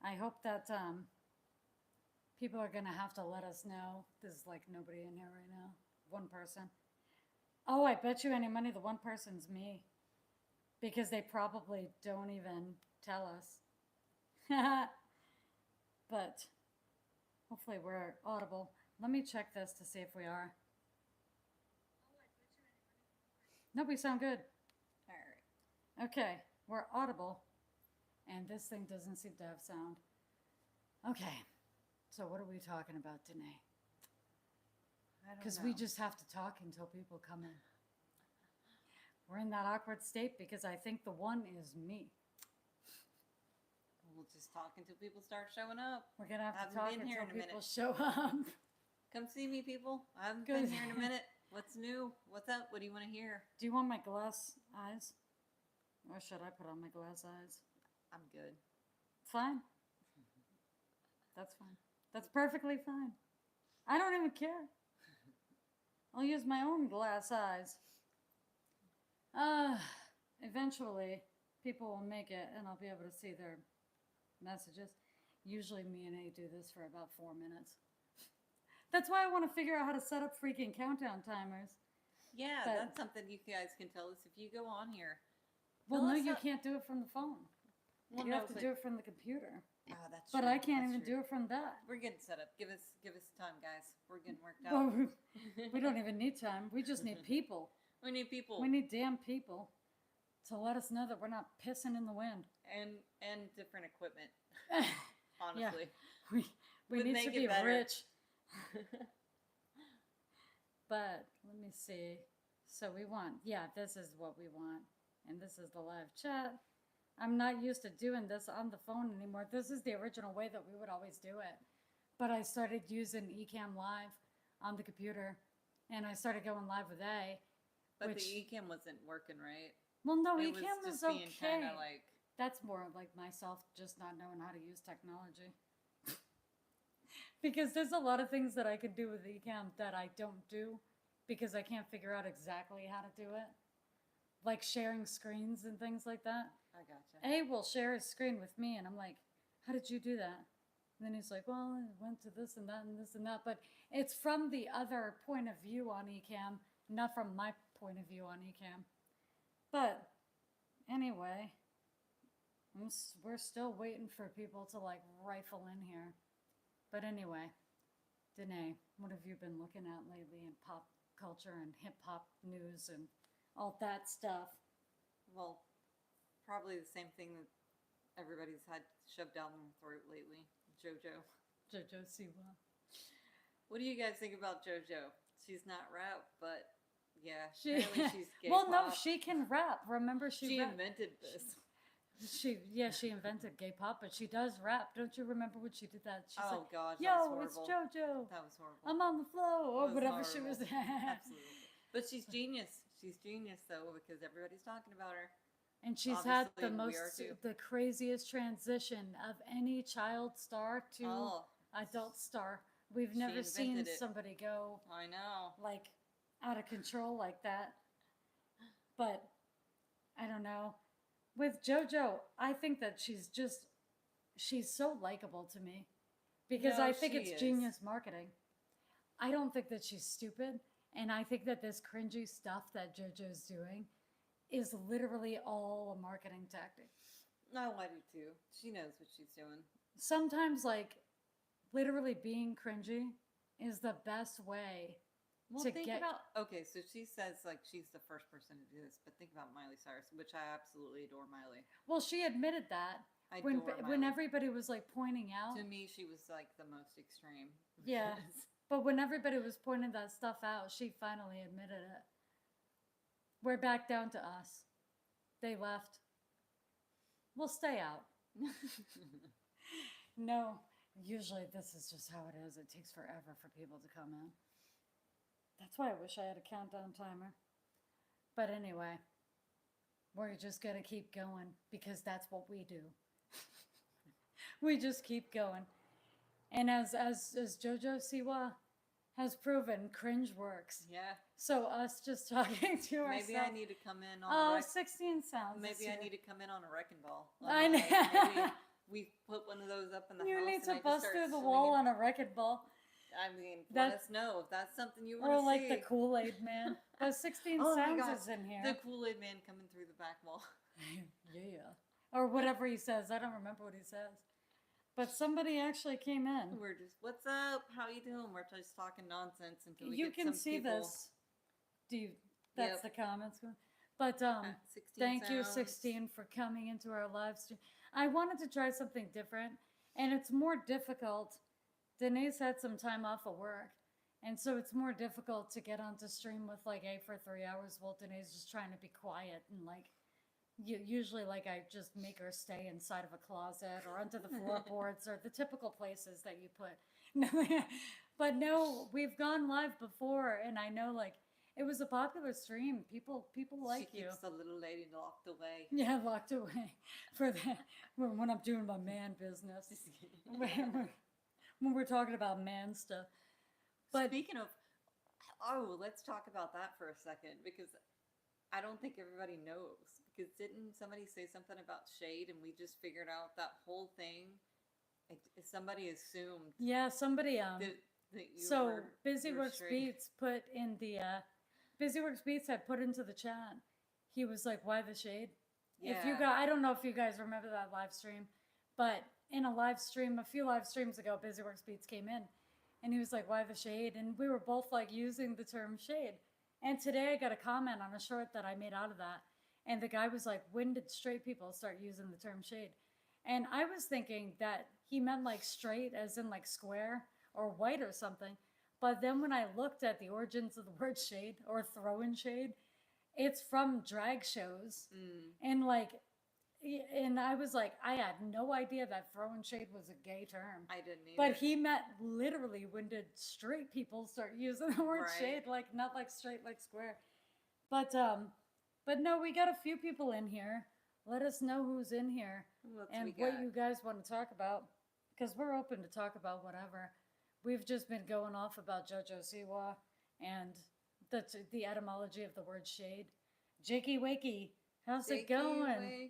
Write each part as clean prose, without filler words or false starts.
I hope that people are gonna have to let us know. There's like nobody in here right now. One person. Oh, I bet you any money the one person's me. Because they probably don't even tell us. But hopefully we're audible. Let me check this to see if we are. Nope, we sound good. Alright. Okay, we're audible. And this thing doesn't seem to have sound. Okay, so what are we talking about today? Because we just have to talk until people come in. We're in that awkward state because I think the one is me. We'll just talk until people start showing up. We're going to have to talk until people show up. Come see me, people. I haven't been here in a minute. What's new? What's up? What do you want to hear? Do you want my glass eyes? Or should I put on my glass eyes? I'm good. Fine. That's fine. That's perfectly fine. I don't even care. I'll use my own glass eyes. Eventually, people will make it and I'll be able to see their messages. Usually me and A do this for about 4 minutes. That's why I want to figure out how to set up freaking countdown timers. Yeah, that's something you guys can tell us if you go on here. Well, no, you can't do it from the phone. Well, you have to do it from the computer. Oh, that's true. But I can't even do it from that. We're getting set up. Give us time, guys. We're getting worked out. Well, we don't even need time. We just need people. We need people. We need damn people to let us know that we're not pissing in the wind. And different equipment. Honestly. Yeah. We need to be rich. But let me see. So we want, this is what we want. And this is the live chat. I'm not used to doing this on the phone anymore. This is the original way that we would always do it. But I started using Ecamm Live on the computer. And I started going live with A. But the Ecamm wasn't working, right? Well, no, Ecamm was okay. Kinda like... That's more like myself just not knowing how to use technology. Because there's a lot of things that I could do with Ecamm that I don't do because I can't figure out exactly how to do it. Like sharing screens and things like that. I gotcha. A will share his screen with me and I'm like, how did you do that? And then he's like, well, I went to this and that and this and that. But it's from the other point of view on Ecamm, not from my point of view on Ecamm. But anyway, we're still waiting for people to like rifle in here. But anyway, Dené, what have you been looking at lately in pop culture and hip hop news and all that stuff? Well, probably the same thing that everybody's had shoved down their throat lately. JoJo. JoJo Siwa. What do you guys think about JoJo? She's not rap, but yeah, she's gay well, pop. No, she can rap. Remember, she invented this. She invented gay pop, but she does rap. Don't you remember when she did that? She's like, gosh, yo, it's JoJo. That was horrible. I'm on the flow, or whatever horrible. she was. Absolutely. But she's genius. She's genius, though, because everybody's talking about her. And she's Obviously, had the craziest transition of any child star to adult star. We've never seen somebody go. I know. Like, out of control like that. But, I don't know. With JoJo, I think that she's so likable to me. Because I think it's genius marketing. I don't think that she's stupid. And I think that this cringy stuff that JoJo's doing is literally all a marketing tactic. No, I do too. She knows what she's doing. Sometimes, like, literally being cringy is the best way to get... Okay, so she says, like, she's the first person to do this, but think about Miley Cyrus, which I absolutely adore Miley. Well, she admitted that. When everybody was, like, pointing out... To me, she was, like, the most extreme. Yeah. But when everybody was pointing that stuff out, she finally admitted it. We're back down to us. They left. We'll stay out. No, usually this is just how it is. It takes forever for people to come in. That's why I wish I had a countdown timer. But anyway, we're just going to keep going because that's what we do. We just keep going. And as JoJo Siwa has proven, cringe works. Yeah. So us just talking to ourselves. Maybe I need to come in on 16 sounds. Maybe I need to come in on a wrecking ball. I know. Maybe we put one of those up in the You house. need and to I just bust start through the swinging. wall on a wrecking ball. I mean, That- let us know if that's something you want to Or see. like the Kool-Aid Man. But 16 Oh my Sounds God, is in here. The Kool-Aid Man coming through the back wall. Yeah. Or whatever he says. I don't remember what he says. But somebody actually came in. We're just, what's up? How you doing? We're just talking nonsense until we You get can some see people. this. That's Yep. the comments. But 16 thank you, Sounds. 16, for coming into our live stream. I wanted to try something different, and it's more difficult. Dené's had some time off of work, and so it's more difficult to get onto stream with like A for 3 hours while Dené's just trying to be quiet and like. Usually, like, I just make her stay inside of a closet or under the floorboards or the typical places that you put. But no, we've gone live before, and I know, like, it was a popular stream. People like She you. keeps the little lady locked away. Yeah, locked away for that when I'm doing my man business. when we're talking about man stuff. But Speaking of, let's talk about that for a second, because I don't think everybody knows. Because didn't somebody say something about shade, and we just figured out that whole thing? Somebody assumed yeah, somebody that you so were, Busy you were Works straight. Beats put in the Busy Works Beats had put into the chat. He was like, "Why the shade?" Yeah. If you guys, I don't know if you guys remember that live stream, but in a live stream, a few live streams ago, Busy Works Beats came in, and he was like, "Why the shade?" And we were both like using the term shade. And today I got a comment on a short that I made out of that, and the guy was like, "When did straight people start using the term shade?" And I was thinking that he meant like straight, as in like square or white or something. But then when I looked at the origins of the word shade or throwing shade, it's from drag shows. And like, and I was like, I had no idea that throwing shade was a gay term. I didn't either. But he meant literally, when did straight people start using the word Right. shade? Like, not like straight, like square. But no, we got a few people in here. Let us know who's in here and what you guys want to talk about, because we're open to talk about whatever. We've just been going off about JoJo Siwa and the etymology of the word shade. Jakey Wakey, how's it going?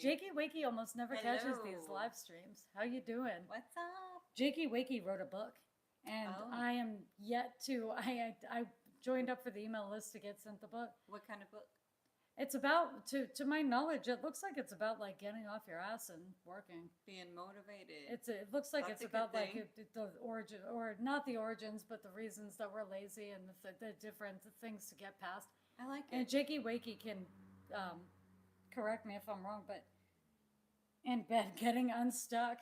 Jakey Wakey almost never catches these Hello. live streams. How you doing? What's up? Jakey Wakey wrote a book, and I am yet to. I joined up for the email list to get sent the book. What kind of book? It's about, to my knowledge, it looks like it's about like getting off your ass and working. Being motivated. It looks like That's it's a good about like thing. the origin, or not the origins, but the reasons that we're lazy and the different things to get past. I like And it. Jakey Wakey can correct me if I'm wrong, but in bed getting unstuck.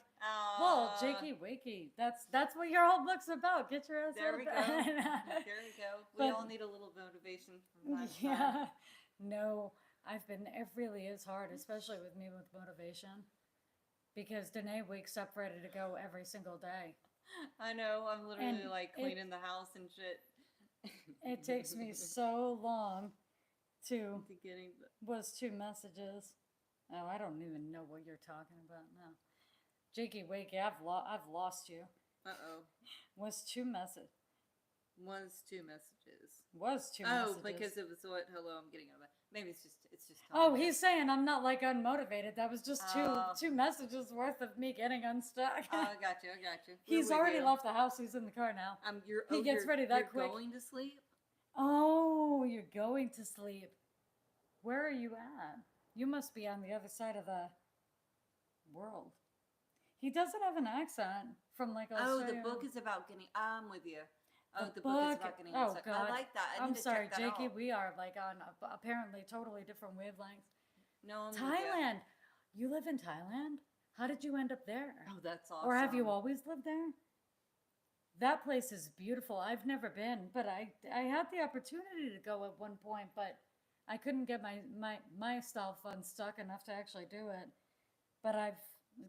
Well, Jakey Wakey, that's what your whole book's about. Get your ass There out we of go. bed. There we go. We But- all need a little motivation from time to time. Yeah. No, it really is hard, especially with me with motivation. Because Dené wakes up ready to go every single day. I know. I'm literally And like it- cleaning the house and shit. It takes me so long to getting. was 2 messages. Oh, I don't even know what you're talking about now. Jakey Wakey, I've lost you. Was 2 messages. Was 2 messages. Was 2 Oh, messages. because it was what? Hello, I'm getting out of bed. Maybe it's just. Oh, time. he's saying I'm not like unmotivated. That was just Oh. two messages worth of me getting unstuck. I got you. We're He's with already you. left the house. He's in the car now. He gets ready that you're quick. Going to sleep? Oh, you're going to sleep. Where are you at? You must be on the other side of the world. He doesn't have an accent from like Australia. The book is about getting. I'm with you. The book is book- about getting. oh, unstuck. God. I like that. I I'm need to sorry, check that Jakey. out. We are like on apparently totally different wavelengths. No, I'm with Thailand. You live in Thailand? How did you end up there? you. Oh, that's awesome. Or have you always lived there? That place is beautiful. I've never been, but I had the opportunity to go at one point, but I couldn't get myself unstuck enough to actually do it. But I've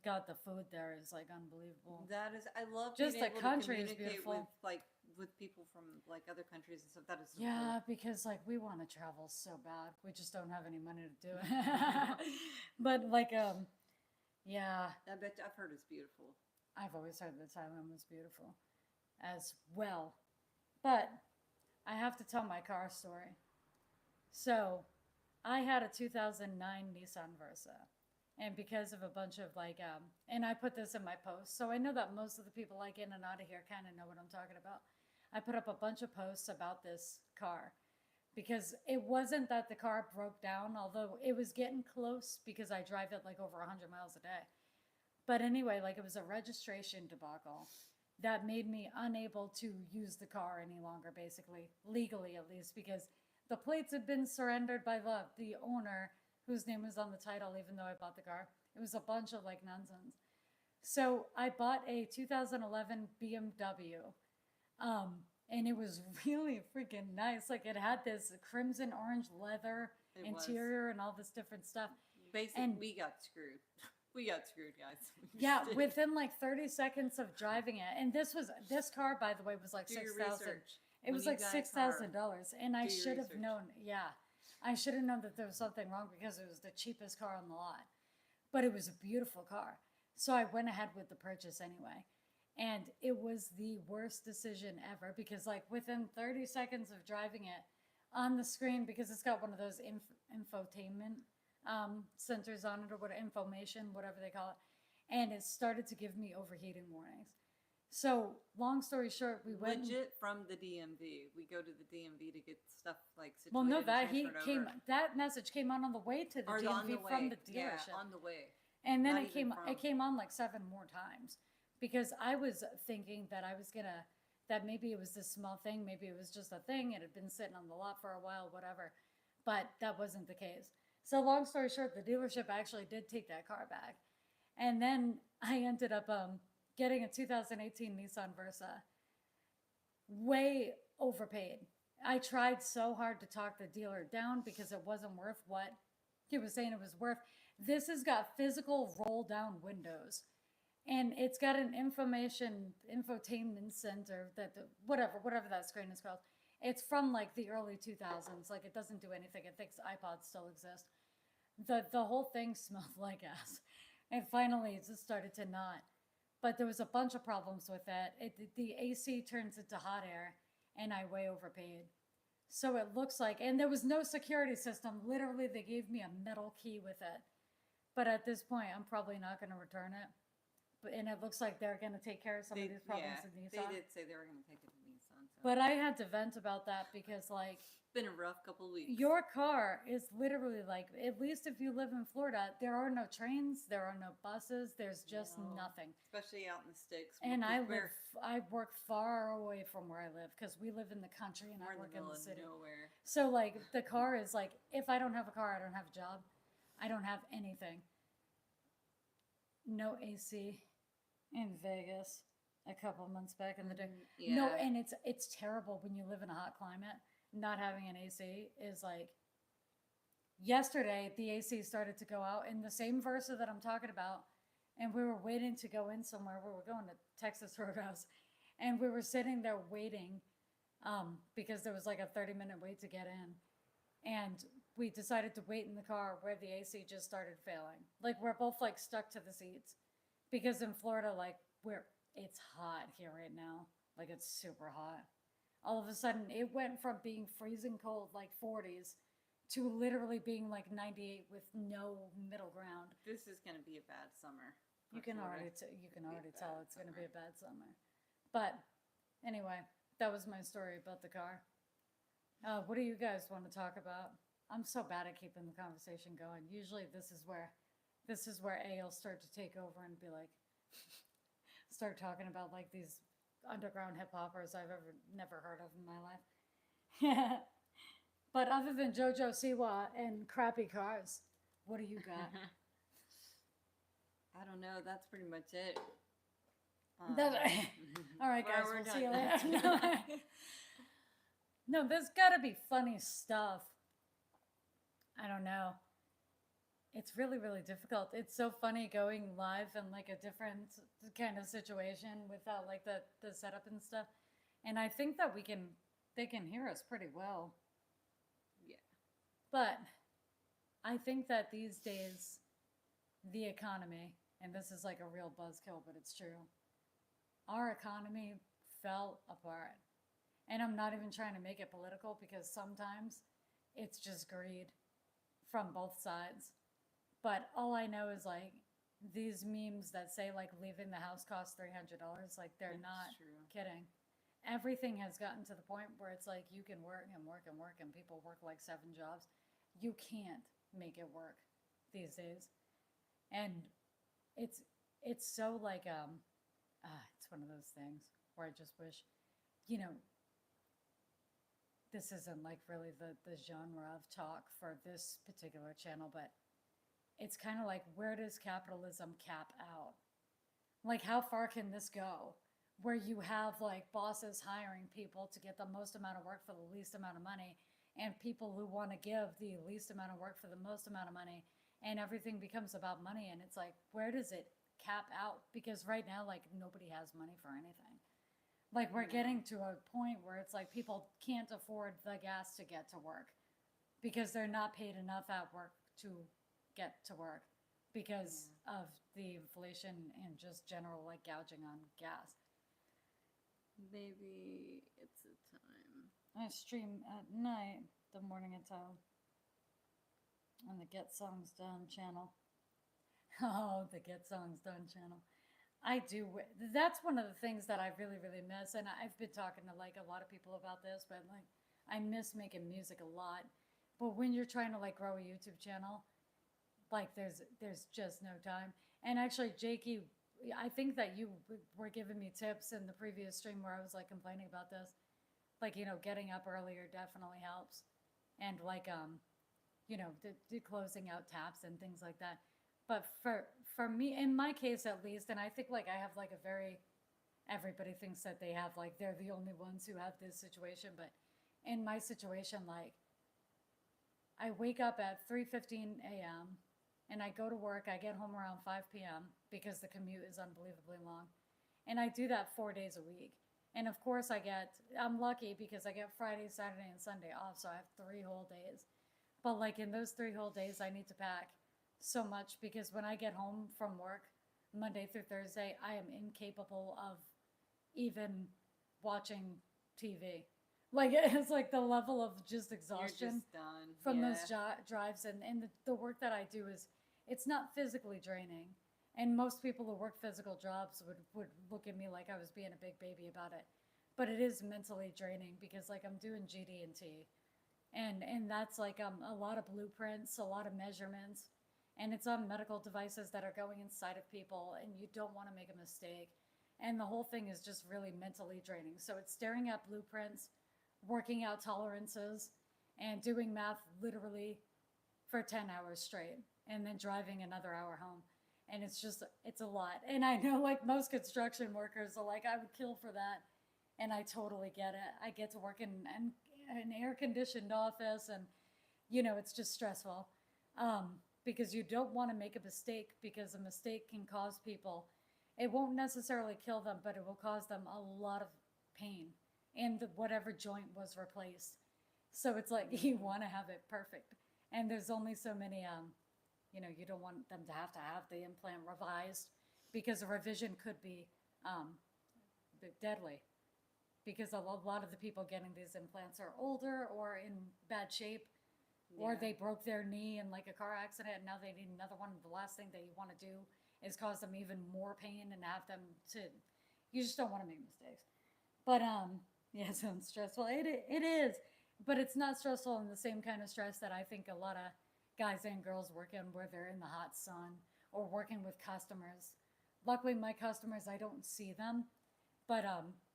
got the food there is like unbelievable. That is, I love Just being the able country to is communicate beautiful. with people from like other countries and stuff. That is so Yeah, cool. because like we want to travel so bad. We just don't have any money to do it. But like yeah, I bet I've heard it's beautiful. I've always heard that Thailand was beautiful as well. But I have to tell my car story. So I had a 2009 Nissan Versa. And because of a bunch of like, and I put this in my post, so I know that most of the people like in and out of here kind of know what I'm talking about. I put up a bunch of posts about this car because it wasn't that the car broke down, although it was getting close because I drive it like over 100 miles a day. But anyway, like it was a registration debacle that made me unable to use the car any longer, basically, legally at least, because the plates had been surrendered by the owner whose name was on the title, even though I bought the car. It was a bunch of like nonsense. So I bought a 2011 BMW, and it was really freaking nice. Like it had this crimson orange leather interior and all this different stuff. Basically, and we got screwed. We got screwed, guys. Yeah, within like 30 seconds of driving it. And this car, by the way, was like $6,000. It was like $6,000, and I should have known. Yeah, I should have known that there was something wrong because it was the cheapest car on the lot, but it was a beautiful car. So I went ahead with the purchase anyway, and it was the worst decision ever because like within 30 seconds of driving it on the screen, because it's got one of those infotainment sensors on it or what information, whatever they call it, and it started to give me overheating warnings. So, long story short, we went legit from the DMV. We go to the DMV to get stuff like situated. Well, no, that message came on the way to the DMV from the dealership. Yeah, on the way. And then it came on like 7 more times because I was thinking that that maybe it was this small thing, maybe it was just a thing. It had been sitting on the lot for a while, whatever. But that wasn't the case. So, long story short, the dealership actually did take that car back, and then I ended up getting a 2018 Nissan Versa, way overpaid. I tried so hard to talk the dealer down because it wasn't worth what he was saying it was worth. This has got physical roll down windows, and it's got an infotainment center whatever that screen is called. It's from like the early 2000s. Like it doesn't do anything. It thinks iPods still exist. The whole thing smelled like ass, and finally it just started to not. But there was a bunch of problems with it. The AC turns into hot air, and I way overpaid. So it looks like, and there was no security system. Literally, they gave me a metal key with it. But at this point, I'm probably not going to return it. And it looks like they're going to take care of some of these problems in Nissan. They did say they were going to take it to Nissan. So. But I had to vent about that because, like, it's been a rough couple of weeks. Your car is literally like, at least if you live in Florida, there are no trains, there are no buses, there's just nothing. Especially out in the sticks. And I work far away from where I live because we live in the country and I work in the city. Nowhere. So like the car is like, if I don't have a car, I don't have a job. I don't have anything. No AC in Vegas a couple months back in the day. Yeah. No, and it's terrible when you live in a hot climate. Not having an AC is like, yesterday the AC started to go out in the same Versa that I'm talking about, and we were waiting to go in somewhere. We were going to Texas Roadhouse, and we were sitting there waiting because there was like a 30-minute wait to get in, and we decided to wait in the car where the AC just started failing. Like we're both like stuck to the seats because in Florida, like it's hot here right now. Like it's super hot. All of a sudden, it went from being freezing cold, like 40s, to literally being like 98 with no middle ground. This is going to be a bad summer. You can already tell it's going to be a bad summer. But anyway, that was my story about the car. What do you guys want to talk about? I'm so bad at keeping the conversation going. Usually, this is where A will start to take over and be like, start talking about like these underground hip hoppers I've never heard of in my life. But other than JoJo, Siwa, and crappy cars, what do you got? I don't know. That's pretty much it. All right, guys. We'll see you later. No, there's got to be funny stuff. I don't know. It's really, really difficult. It's so funny going live in like a different kind of situation without like the setup and stuff. And I think that they can hear us pretty well. Yeah. But I think that these days, the economy, and this is like a real buzzkill, but it's true. Our economy fell apart. And I'm not even trying to make it political because sometimes it's just greed from both sides. But all I know is like these memes that say like leaving the house costs $300, like they're It's not true. kidding. Everything has gotten to the point where it's like you can work and work and work and people work like 7 jobs. You can't make it work these days. And it's it's so like it's one of those things where I just wish, you know, this isn't like really the genre of talk for this particular channel, but it's kind of like where does capitalism cap out? Like how far can this go? Where you have like bosses hiring people to get the most amount of work for the least amount of money, and people who want to give the least amount of work for the most amount of money, and everything becomes about money. And it's like, where does it cap out? Because right now, like nobody has money for anything. Like we're getting to a point where it's like people can't afford the gas to get to work because they're not paid enough at work to get to work because of the inflation and just general like gouging on gas. Maybe it's a time. I stream at night, the morning until on the Get Songs Done channel. Oh, the Get Songs Done channel. I do. That's one of the things that I really, really miss. And I've been talking to like a lot of people about this, but like I miss making music a lot. But when you're trying to like grow a YouTube channel, like there's just no time. And actually, Jakey, I think that you were giving me tips in the previous stream where I was like complaining about this. Like, you know, getting up earlier definitely helps. And like, you know, the closing out taps and things like that. But for me, in my case at least, and I think like I have like a very, everybody thinks that they have like they're the only ones who have this situation, but in my situation, like I wake up at 3:15 a.m. and I go to work. I get home around 5 p.m. because the commute is unbelievably long, and I do that 4 days a week. And of course, I'm lucky because I get Friday, Saturday, and Sunday off, so I have 3 whole days. But like in those 3 whole days, I need to pack so much because when I get home from work, Monday through Thursday, I am incapable of even watching TV. Like it's like the level of just You're exhaustion just done. from those drives, and the work that I do is it's not physically draining. And most people who work physical jobs would look at me like I was being a big baby about it. But it is mentally draining because like I'm doing GD&T, and that's like a lot of blueprints, a lot of measurements, and it's on medical devices that are going inside of people, and you don't want to make a mistake. And the whole thing is just really mentally draining. So it's staring at blueprints, working out tolerances, and doing math literally for 10 hours straight, and then driving another hour home. And it's a lot. And I know like most construction workers are like, I would kill for that. And I totally get it. I get to work in an air conditioned office, and, you know, it's just stressful because you don't want to make a mistake because a mistake can cause people, it won't necessarily kill them, but it will cause them a lot of pain in whatever joint was replaced. So it's like you want to have it perfect. And there's only so many you know, you don't want them to have the implant revised because a revision could be deadly because a lot of the people getting these implants are older or in bad shape, or they broke their knee in like a car accident and now they need another one. The last thing that you want to do is cause them even more pain and have them to, you just don't want to make mistakes. But yeah, it sounds stressful. It is, but it's not stressful in the same kind of stress that I think a lot of guys and girls work in, where they're in the hot sun or working with customers. Luckily, my customers, I don't see them, but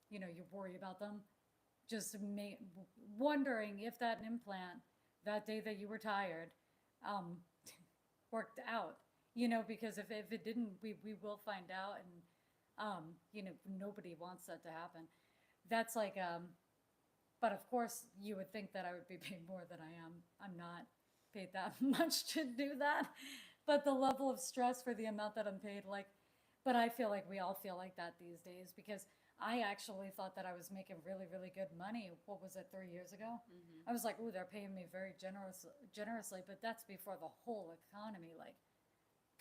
you know, you worry about them. Just wondering if that implant that day that you were tired worked out. You know, because if it didn't, we will find out, and you know, nobody wants that to happen. That's like but of course, you would think that I would be paid more than I am. I'm not paid that much to do that, but the level of stress for the amount that I'm paid, like, but I feel like we all feel like that these days because I actually thought that I was making really, really good money. What was it, 3 years ago? I was like, oh, they're paying me very generously, but that's before the whole economy like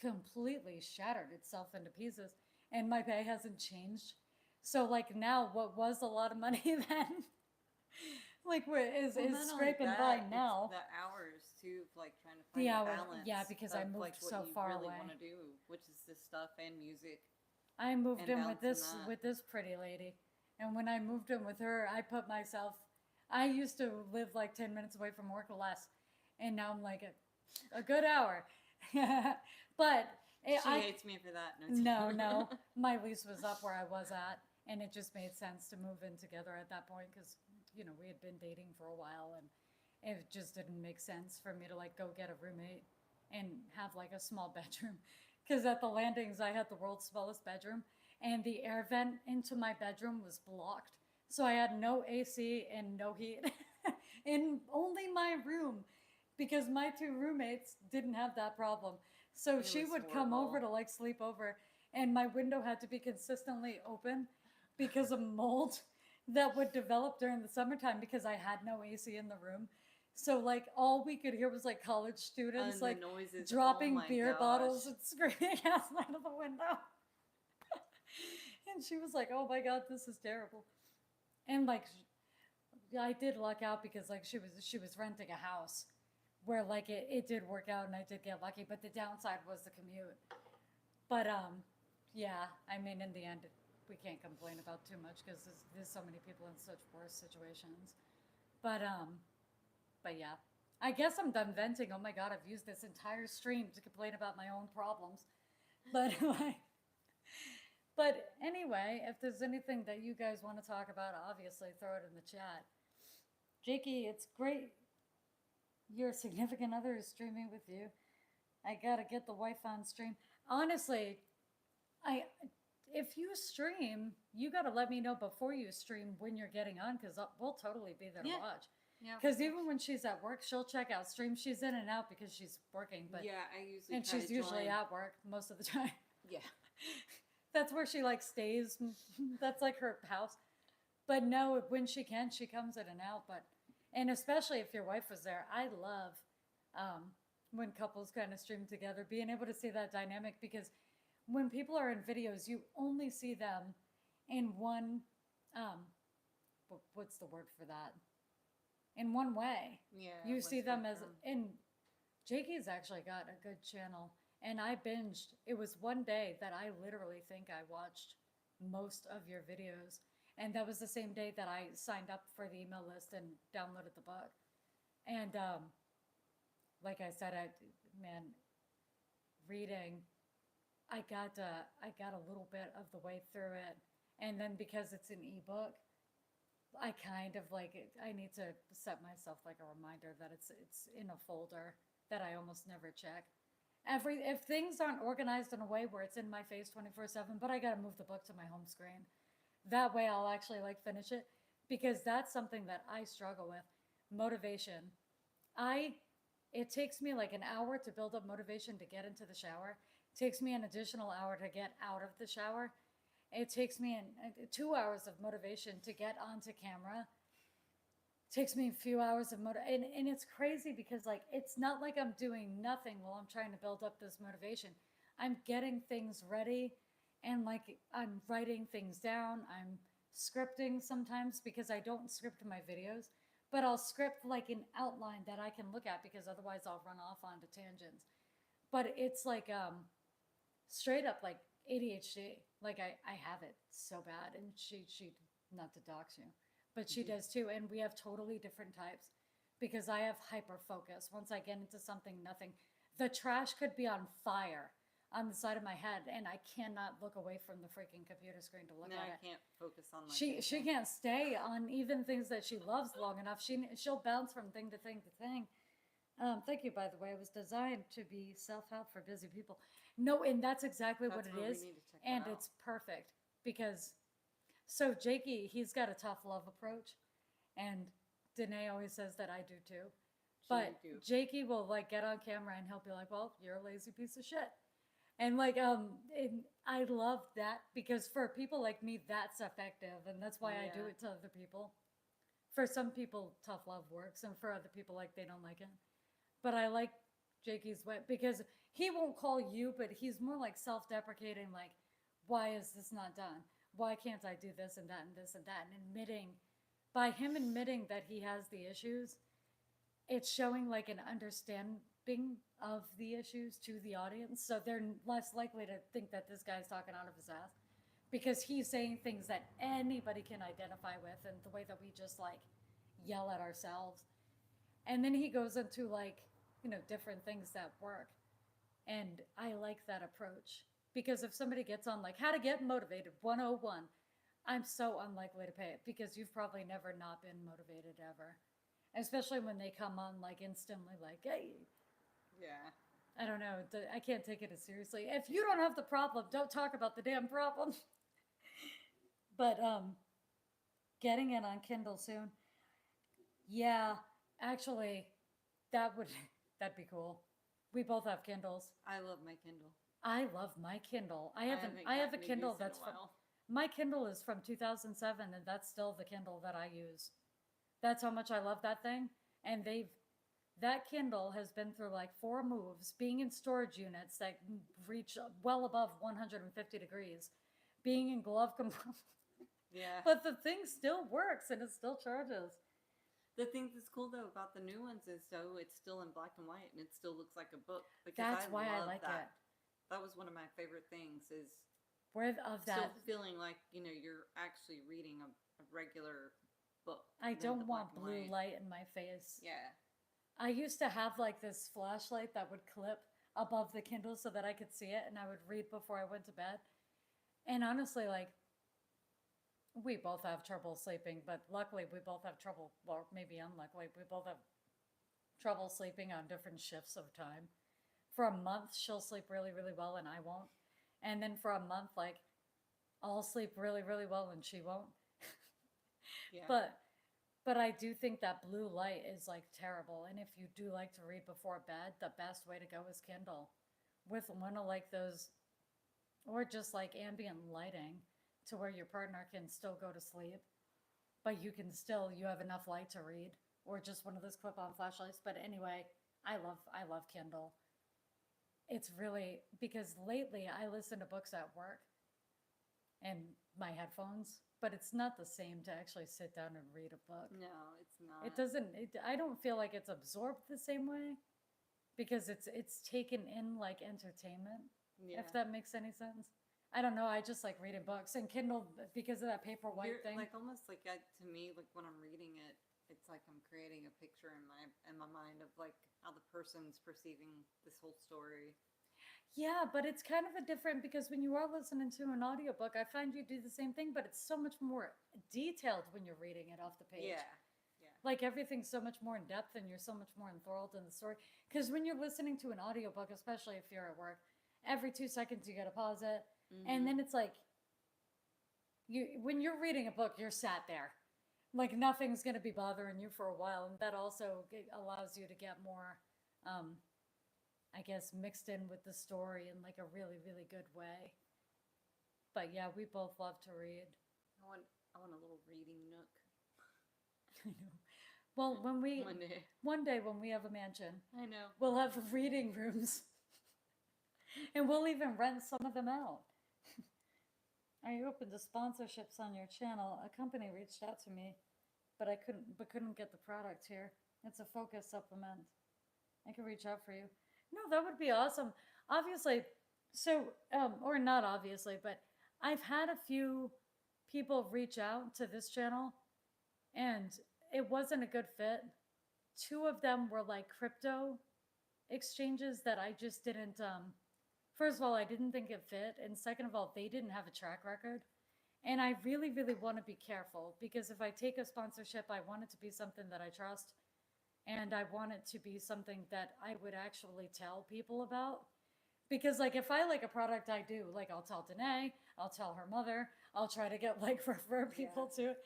completely shattered itself into pieces, and my pay hasn't changed. So like now, what was a lot of money then Like, where is Well, not only scraping that, by it's now. the hours too of like trying to The find a hour, balance. yeah, because I of moved like what so you far really away. want to do, which is this stuff and music I moved and in balancing that. with this pretty lady, and when I moved in with her, I put myself. I used to live like 10 minutes away from work or less, and now I'm like a good hour. But She I hates me for that. no, my lease was up where I was at, and it just made sense to move in together at that point because we had been dating for a while, and it just didn't make sense for me to like go get a roommate and have like a small bedroom because at the landings I had the world's smallest bedroom and the air vent into my bedroom was blocked, so I had no AC and no heat in only my room because my two roommates didn't have that problem. So It she was would come over horrible. to like sleep over, and my window had to be consistently open because of mold that would develop during the summertime because I had no AC in the room. So like all we could hear was like college students And the like noises. Oh dropping my beer bottles gosh. and screaming outside of the window. And she was like, "Oh my god, this is terrible." And like I did luck out because like she was renting a house where like it did work out and I did get lucky, but the downside was the commute. But yeah, I mean in the end we can't complain about too much because there's so many people in such worse situations. But but yeah, I guess I'm done venting. Oh my god, I've used this entire stream to complain about my own problems. But like, but anyway, if there's anything that you guys want to talk about, obviously throw it in the chat. Jakey, it's great your significant other is streaming with you. I gotta get the wife on stream. Honestly, I if you stream, you gotta let me know before you stream when you're getting on because we'll totally be there to Yeah. watch. Yeah. Because even when she's at work, she'll check out streams. She's in and out because she's working, but yeah, I usually and try she's to usually join. at work most of the time. Yeah. That's where she like stays. That's like her house. But no, when she can, she comes in and out. But and especially if your wife was there, I love when couples kind of stream together, being able to see that dynamic because when people are in videos, you only see them in one. Um, what's the word for that? In one way. Yeah. You see them as spectrum. in Jakey's actually got a good channel, and I binged. It was one day that I literally think I watched most of your videos, and that was the same day that I signed up for the email list and downloaded the book. And like I said, man, reading, I got a little bit of the way through it, and then because it's an ebook, I kind of like it. I need to set myself like a reminder that it's in a folder that I almost never check. If things aren't organized in a way where it's in my face 24/7, but I gotta move the book to my home screen. That way I'll actually like finish it because that's something that I struggle with. Motivation. I it takes me like an hour to build up motivation to get into the shower. It takes me an additional hour to get out of the shower. It takes me 2 hours of motivation to get onto camera. It takes me a few hours of and it's crazy because like it's not like I'm doing nothing while I'm trying to build up this motivation. I'm getting things ready and like I'm writing things down. I'm scripting sometimes because I don't script my videos, but I'll script like an outline that I can look at because otherwise I'll run off onto tangents. But it's like straight up like ADHD. Like I have it so bad, and she not to dox you, but she does too. And we have totally different types because I have hyper focus. Once I get into something, nothing. The trash could be on fire on the side of my head, and I cannot look away from the freaking computer screen to look No, at I it. can't focus on my. She can't stay on even things that she loves long enough. She'll bounce from thing to thing to thing. Thank you, by the way. It was designed to be self-help for busy people. No, and that's exactly That's what it where is. we need to check And that out. it's perfect because so Jakey, he's got a tough love approach, and Dené always says that I do too. But do. Jakey will like get on camera and he'll be like, "Well, you're a lazy piece of shit," and like and I love that because for people like me, that's effective, and that's why I do Yeah. it to other people. For some people, tough love works, and for other people, like they don't like it. But I like Jakey's way because he won't call you, but he's more like self-deprecating, like, "Why is this not done? Why can't I do this and that and this and that?" And admitting by him admitting that he has the issues, it's showing like an understanding of the issues to the audience. So they're less likely to think that this guy's talking out of his ass because he's saying things that anybody can identify with, and the way that we just like yell at ourselves. And then he goes into like, different things that work. And I like that approach because if somebody gets on like how to get motivated 101, I'm so unlikely to pay it because you've probably never not been motivated ever. Especially when they come on like instantly like, hey. Yeah. I don't know. I can't take it as seriously. If you don't have the problem, don't talk about the damn problem. But getting it on Kindle soon. Yeah, actually, that'd be cool. We both have Kindles. I love my Kindle. I love my Kindle. I have a gotten Kindle use in a that's from while. my Kindle is from 2007, and that's still the Kindle that I use. That's how much I love that thing. And that Kindle has been through like 4 moves, being in storage units that reach well above 150 degrees, being in glove compartments. Yeah. But the thing still works and it still charges. The thing that's cool though about the new ones is it's still in black and white and it still looks like a book. Because That's why I like that. it. That was one of my favorite things is Still feeling like, you're actually reading a regular book. I than don't the want black and blue white. light in my face. Yeah. I used to have like this flashlight that would clip above the Kindle so that I could see it and I would read before I went to bed. And honestly, like, we both have trouble sleeping, but luckily we both have trouble, or maybe unluckily, we both have trouble sleeping on different shifts of time. For a month, she'll sleep really, really well and I won't. And then for a month, like, I'll sleep really, really well and she won't. Yeah. But I do think that blue light is like terrible. And if you do like to read before bed, the best way to go is Kindle. With one of like those, or just like ambient lighting to where your partner can still go to sleep, but you have enough light to read, or just one of those clip-on flashlights. But anyway, I love Kindle. It's really, because lately I listen to books at work and my headphones, but it's not the same to actually sit down and read a book. No, it's not. I don't feel like it's absorbed the same way because it's taken in like entertainment, Yeah. if that makes any sense. I don't know. I just like reading books, and Kindle, because of that paper white thing. Like almost like to me, like when I'm reading it, it's like I'm creating a picture in my mind of like how the person's perceiving this whole story. Yeah, but it's kind of a different, because when you are listening to an audiobook, I find you do the same thing, but it's so much more detailed when you're reading it off the page. Yeah. Yeah. Like everything's so much more in depth and you're so much more enthralled in the story. Because when you're listening to an audiobook, especially if you're at work, every 2 seconds you gotta pause it. Mm-hmm. And then it's like, when you're reading a book, you're sat there. Like nothing's gonna be bothering you for a while. And that also allows you to get more, I guess, mixed in with the story in like a really, really good way. But yeah, we both love to read. I want a little reading nook. I know. Well, one day when we have a mansion, I know. we'll have reading rooms. And we'll even rent some of them out. Are you open to sponsorships on your channel? A company reached out to me, but I couldn't get the product here. It's a focus supplement. I could reach out for you. No, that would be awesome. Obviously, or not obviously, but I've had a few people reach out to this channel and it wasn't a good fit. 2 of them were like crypto exchanges that I just didn't, first of all, I didn't think it fit. And second of all, they didn't have a track record. And I really, really want to be careful because if I take a sponsorship, I want it to be something that I trust. And I want it to be something that I would actually tell people about. Because like if I like a product, I do. Like I'll tell Dené, I'll tell her mother, I'll try to get like refer people to it.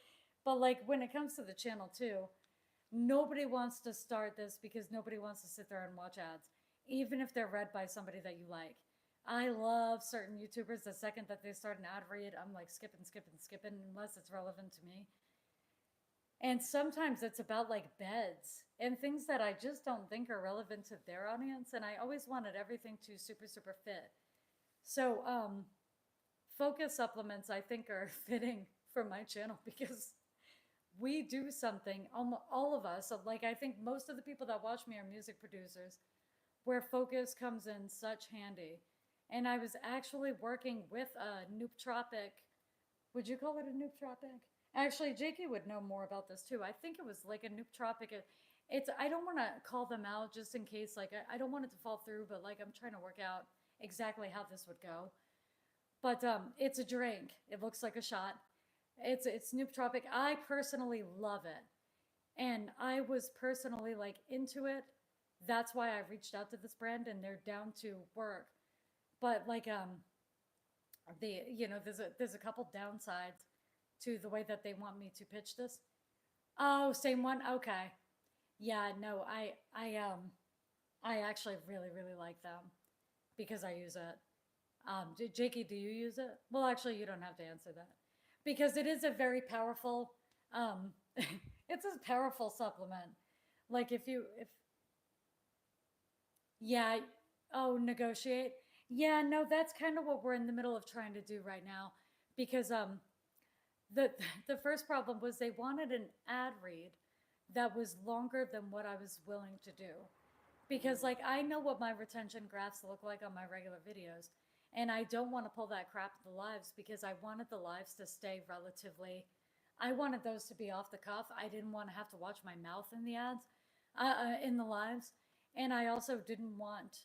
But like when it comes to the channel too, nobody wants to start this because nobody wants to sit there and watch ads, even if they're read by somebody that you like. I love certain YouTubers. The second that they start an ad read, I'm like skipping unless it's relevant to me. And sometimes it's about like beds and things that I just don't think are relevant to their audience. And I always wanted everything to super, super fit. So focus supplements I think are fitting for my channel because we do something, all of us, so like I think most of the people that watch me are music producers, where focus comes in such handy. And I was actually working with a nootropic. Would you call it a nootropic? Actually, Jakey would know more about this too. I think it was like a nootropic. It's I don't want to call them out just in case, like I don't want it to fall through, but like I'm trying to work out exactly how this would go. But it's a drink. It looks like a shot. It's nootropic. I personally love it, and I was personally like into it. That's why I reached out to this brand, and they're down to work. But like the there's a couple downsides to the way that they want me to pitch this. Oh, same one. Okay. Yeah, no, I actually really like them because I use it. Jakey, do you use it? Well, actually, you don't have to answer that because it is a very powerful. It's a powerful supplement. Like if yeah, oh, negotiate. Yeah, no, that's kind of what we're in the middle of trying to do right now because the the first problem was they wanted an ad read that was longer than what I was willing to do. Because like I know what my retention graphs look like on my regular videos, and I don't want to pull that crap in the lives because I wanted the lives to stay relatively, I wanted those to be off the cuff. I didn't want to have to watch my mouth in the ads, in the lives. And I also didn't want,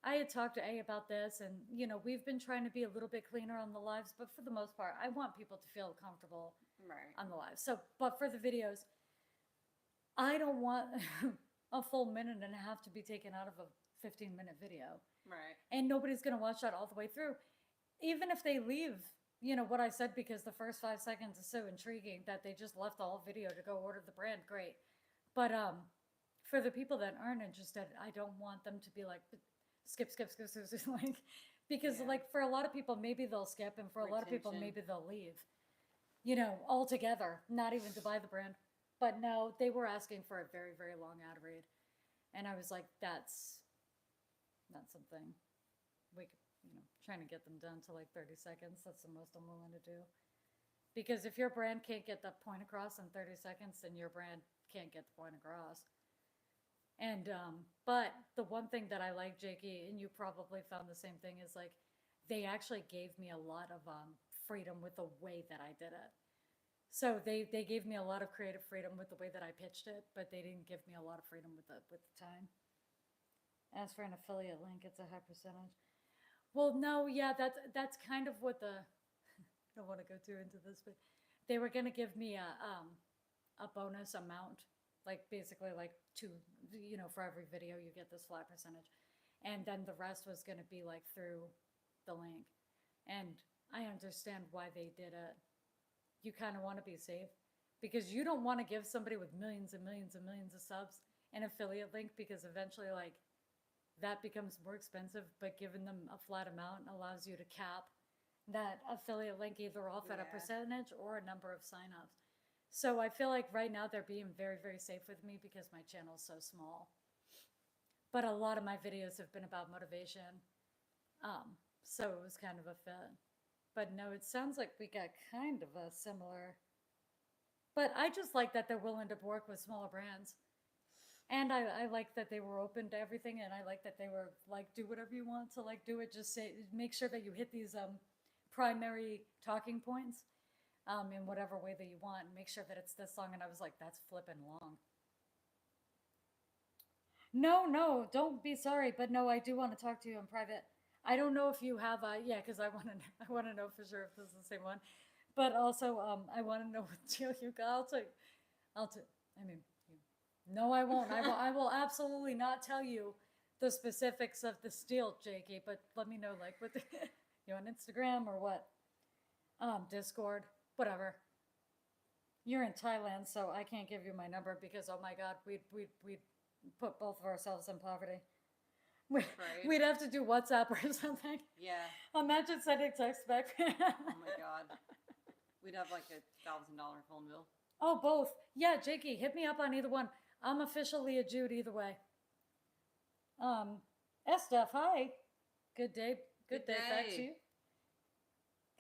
I had talked to A about this, and we've been trying to be a little bit cleaner on the lives, but for the most part, I want people to feel comfortable Right. on the lives. So, but for the videos, I don't want a full minute and a half to be taken out of a 15-minute video, Right. and nobody's gonna watch that all the way through, even if they leave. What I said because the first 5 seconds is so intriguing that they just left the whole video to go order the brand. Great, but for the people that aren't interested, I don't want them to be like skip, like because Yeah. like for a lot of people maybe they'll skip, and for a lot of people Retention. maybe they'll leave, altogether, not even to buy the brand. But no, they were asking for a very long ad read, and I was like, that's not something we could, trying to get them done to like 30 seconds. That's the most I'm willing to do. Because if your brand can't get that point across in 30 seconds, then your brand can't get the point across. And but the one thing that I like, Jakey, and you probably found the same thing, is like they actually gave me a lot of freedom with the way that I did it. So they gave me a lot of creative freedom with the way that I pitched it, but they didn't give me a lot of freedom with the time. As for an affiliate link, it's a high percentage. Well, no, yeah, that's kind of what the I don't want to go too into this, but they were gonna give me a bonus amount, like basically like two, for every video you get this flat percentage, and then the rest was gonna be like through the link, and I understand why they did it. You kind of want to be safe because you don't want to give somebody with millions and millions and millions of subs an affiliate link because eventually like that becomes more expensive, but giving them a flat amount allows you to cap that affiliate link either off at a percentage or a number of signups. So I feel like right now they're being very safe with me because my channel is so small. But a lot of my videos have been about motivation. So it was kind of a fit. But no, it sounds like we got kind of a similar. But I just like that they're willing to work with smaller brands. And I like that they were open to everything, and I like that they were like, do whatever you want to like do it. Just say, make sure that you hit these primary talking points in whatever way that you want. Make sure that it's this long. And I was like, that's flipping long. No, don't be sorry, but no, I do want to talk to you in private. I don't know if you have yeah, because I want to I want to know for sure if this is the same one, but also I want to know what deal you got. I'll take. I mean, no, I won't. I will absolutely not tell you the specifics of this deal, Jakey. But let me know, like, what the, you on Instagram or what? Discord, whatever. You're in Thailand, so I can't give you my number because oh my God, we'd put both of ourselves in poverty. We'd have to do WhatsApp or something. Yeah. Imagine sending text back. Oh my God. We'd have like $1,000 phone bill. Oh, both. Yeah, Jakey, hit me up on either one. I'm Officialleahjude either way. Estef, hi. Good day. Good day. Back to you.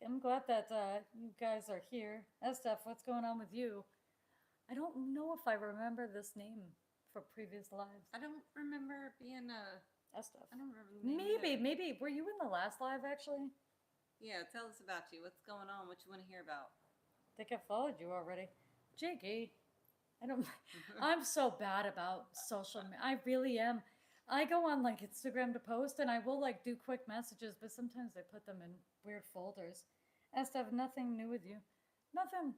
I'm glad that you guys are here. Steph, what's going on with you? I don't know if I remember this name from previous lives. I don't remember being Steph. I don't remember the name Maybe. either. Were you in the last live actually? Yeah, tell us about you. What's going on? What you want to hear about? I think I followed you already. Jiggy. I don't. I'm so bad about social media. I really am. I go on like Instagram to post, and I will like do quick messages, but sometimes I put them in weird folders. Steph, nothing new with you. Nothing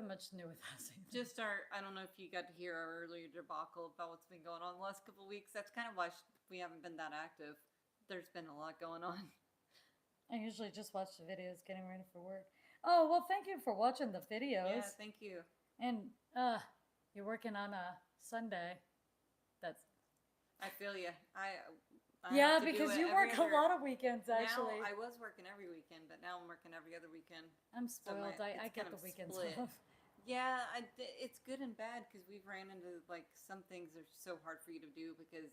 much new with us. Just I don't know if you got to hear our earlier debacle about what's been going on the last couple of weeks. That's kind of why we haven't been that active. There's been a lot going on. I usually just watch the videos getting ready for work. Oh, well, thank you for watching the videos. Yeah, thank you. And you're working on a Sunday. That's I feel you. I yeah, have to do because it you every work a other- lot of weekends actually. Now I was working every weekend, but now I'm working every other weekend. I'm spoiled. I it's get kind the of weekends split. off. Yeah, it's good and bad because we've ran into like some things are so hard for you to do because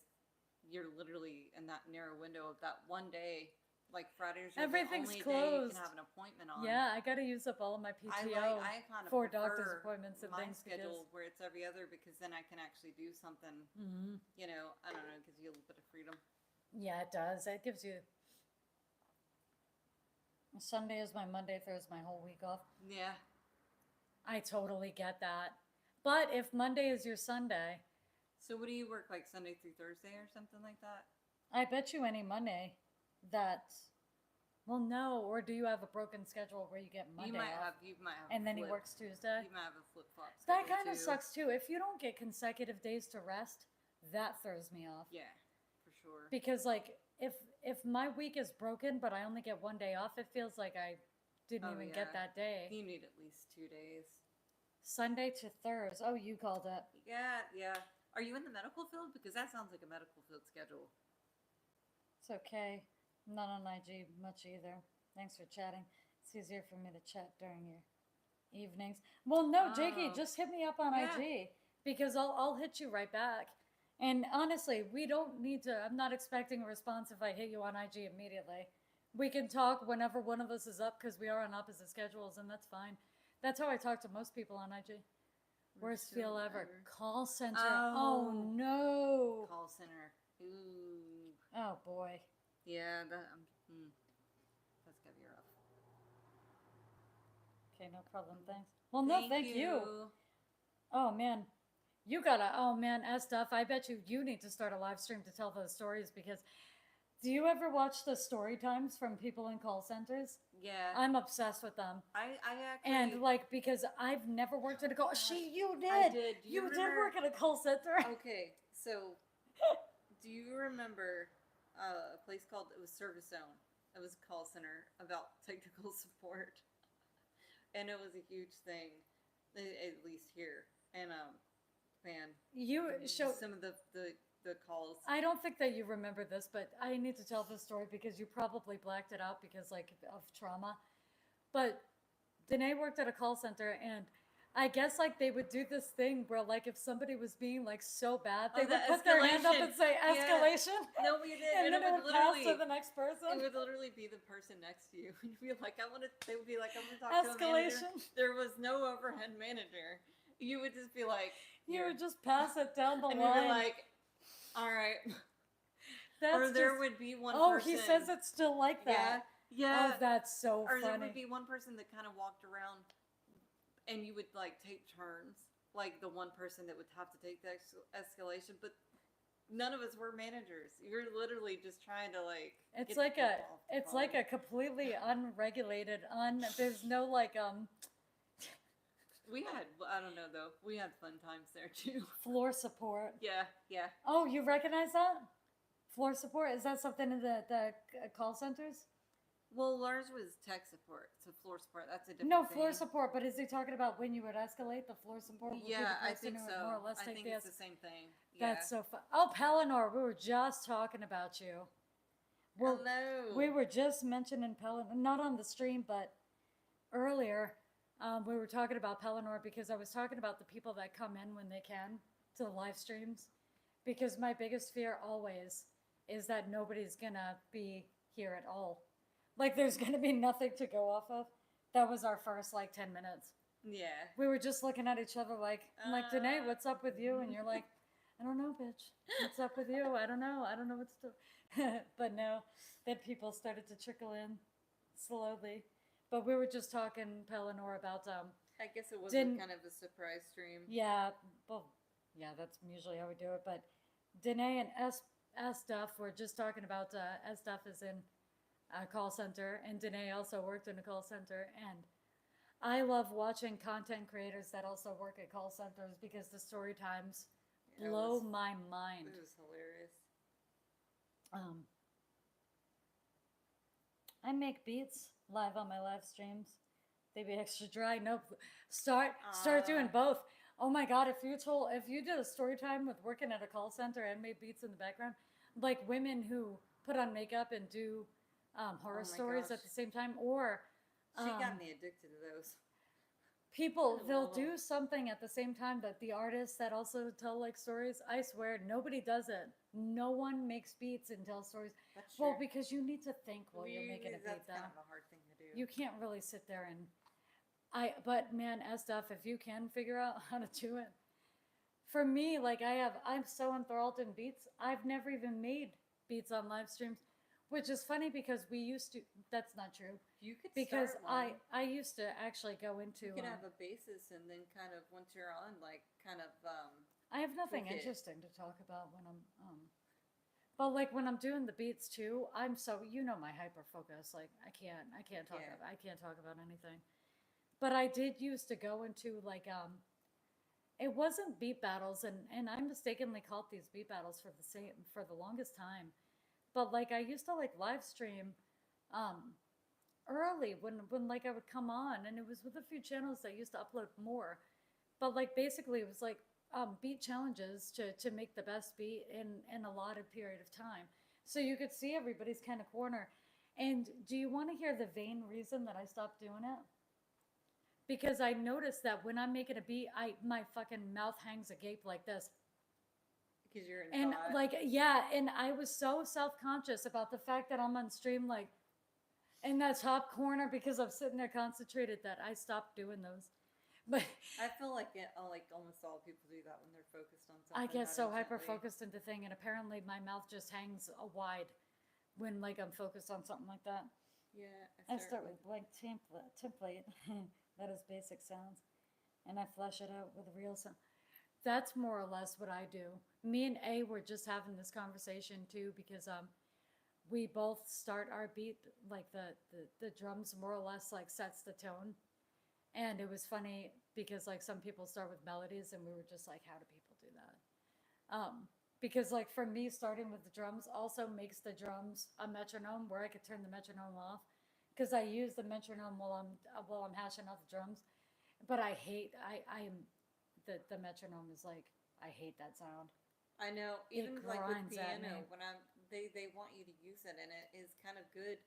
you're literally in that narrow window of that one day. Like Fridays are Everything's the only day you closed. can have an appointment on. Yeah, I got to use up all of my PTO I kind of for prefer doctor's appointments and my things. schedule where it's every other because then I can actually do something. Mm-hmm. You know, I don't know, it gives you a little bit of freedom. Yeah, it does. It gives you. Sunday is my Monday, throws my whole week off. Yeah. I totally get that. But if Monday is your Sunday, So what do you work like Sunday through Thursday or something like that? I bet you any Monday that. Well, no. Or do you have a broken schedule where you get Monday off? You might have. And then he flip. works Tuesday? You might have a flip flop. That kind of sucks too. If you don't get consecutive days to rest, that throws me off. Yeah, for sure. Because like if my week is broken but I only get one day off, it feels like I didn't even get that day. You need at least 2 days. Sunday to Thursday. Oh, you called it. Yeah. Are you in the medical field? Because that sounds like a medical field schedule. It's okay. I'm not on IG much either. Thanks for chatting. It's easier for me to chat during your evenings. Well, no, Jakey, just hit me up on IG because I'll hit you right back. And honestly, we don't need to. I'm not expecting a response if I hit you on IG immediately. We can talk whenever one of us is up because we are on opposite schedules, and that's fine. That's how I talk to most people on IG. Worst feel ever. Call center. Oh no. Call center. Ooh. Oh boy. Yeah, that's gotta be rough. Okay, no problem. Thanks. Well, no, thank you. Oh man, you gotta. Oh man, stuff. I bet you need to start a live stream to tell those stories because. Do you ever watch the story times from people in call centers? Yeah. I'm obsessed with them. I actually. And like because I've never worked at a call. You did. I did. You did work at a call center. Okay, so do you remember a place called it was Service Zone? It was a call center about technical support, and it was a huge thing, at least here. And man, You show some of the calls. I don't think that you remember this, but I need to tell this story because you probably blacked it out because like of trauma. But Dené worked at a call center and I guess like they would do this thing where like if somebody was being like so bad, they would put their hand up and say escalation. Yeah. No, we did. And then it would pass to the next person. It would literally be the person next to you. And you'd be like, they would be like, I want to talk to a manager. There was no overhead manager. You would just be like, you would just pass it down the and line. you'd be like, all right. Or there would be one person. Oh, he says it's still like that. Yeah. Oh, that's so funny. Or there would be one person that kind of walked around and you would like take turns. Like the one person that would have to take the escalation. But none of us were managers. You're literally just trying to like. It's like a completely unregulated, there's no like, We had, I don't know though, we had fun times there too. Floor support. Yeah. Oh, you recognize that? Floor support? Is that something in the call centers? Well, ours was tech support, so floor support, that's a different No, thing. floor support, but is he talking about when you would escalate the floor support? Would be the I person think who would so. more or less I take think the it's the same thing. Yeah. That's so fun. Oh, Pellinor, we were just talking about you. Well, hello. we were just mentioning Pellinor, not on the stream, but earlier. We were talking about Pellinor because I was talking about the people that come in when they can to the live streams. Because my biggest fear always is that nobody's gonna be here at all. Like there's gonna be nothing to go off of. That was our first like 10 minutes. Yeah. We were just looking at each other like, I'm like, Dené, what's up with you? And you're like, I don't know, bitch. What's up with you? I don't know. I don't know what to do. But no, then people started to trickle in slowly. But we were just talking, Pellinor, about I guess it was Didn't- kind of a surprise stream. yeah, well, yeah, that's usually how we do it. But Dené and S Duff were just talking about S Duff is in a call center, and Dené also worked in a call center. And I love watching content creators that also work at call centers because the story times Yeah, it blow was- my mind. It was hilarious. I make beats live on my live streams. They be extra dry. Nope. Start doing both. Oh my god, if you did a story time with working at a call center and made beats in the background, like women who put on makeup and do horror my stories gosh. at the same time, or She got me addicted to those. people I they'll love do 'em. something at the same time that the artists that also tell like stories. I swear nobody does it. No one makes beats and tells stories. That's Well, true. because you need to think while you're making a beat That's though. kind of a hard thing to do. You can't really sit there and but man, S Stuff, if you can figure out how to do it. For me, like I'm so enthralled in beats. I've never even made beats on live streams, which is funny because we used to. That's not true You could because start one. I used to actually go into. You could have a basis and then kind of once you're on, like kind of. I have nothing tweak it. interesting to talk about when I'm. But like when I'm doing the beats too, I'm so my hyper focus. Like I can't talk Yeah. I can't talk about anything. But I did used to go into like it wasn't beat battles and I mistakenly called these beat battles for the longest time. But like I used to like live stream early when like I would come on and it was with a few channels that used to upload more. But like basically it was like beat challenges to make the best beat in a allotted period of time. So you could see everybody's kind of corner. And do you want to hear the vain reason that I stopped doing it? Because I noticed that when I'm making a beat, my fucking mouth hangs agape like this. Because you're in And thought. like, yeah, and I was so self-conscious about the fact that I'm on stream, like, in that top corner because I'm sitting there concentrated that I stopped doing those. But I feel like like almost all people do that when they're focused on something. I get not so intently. hyper-focused into thing, and apparently my mouth just hangs wide when, like, I'm focused on something like that. Yeah, I start with blank template. That is basic sounds. And I flesh it out with real sound. That's more or less what I do. Me and A were just having this conversation too because we both start our beat like the drums more or less like sets the tone. And it was funny because like some people start with melodies and we were just like, how do people do that? Because like for me starting with the drums also makes the drums a metronome where I could turn the metronome off. Because I use the metronome while I'm hashing out the drums, but I am the metronome is like I hate that sound. I know, It even like with grinds at piano, me. when they want you to use it, and it is kind of good,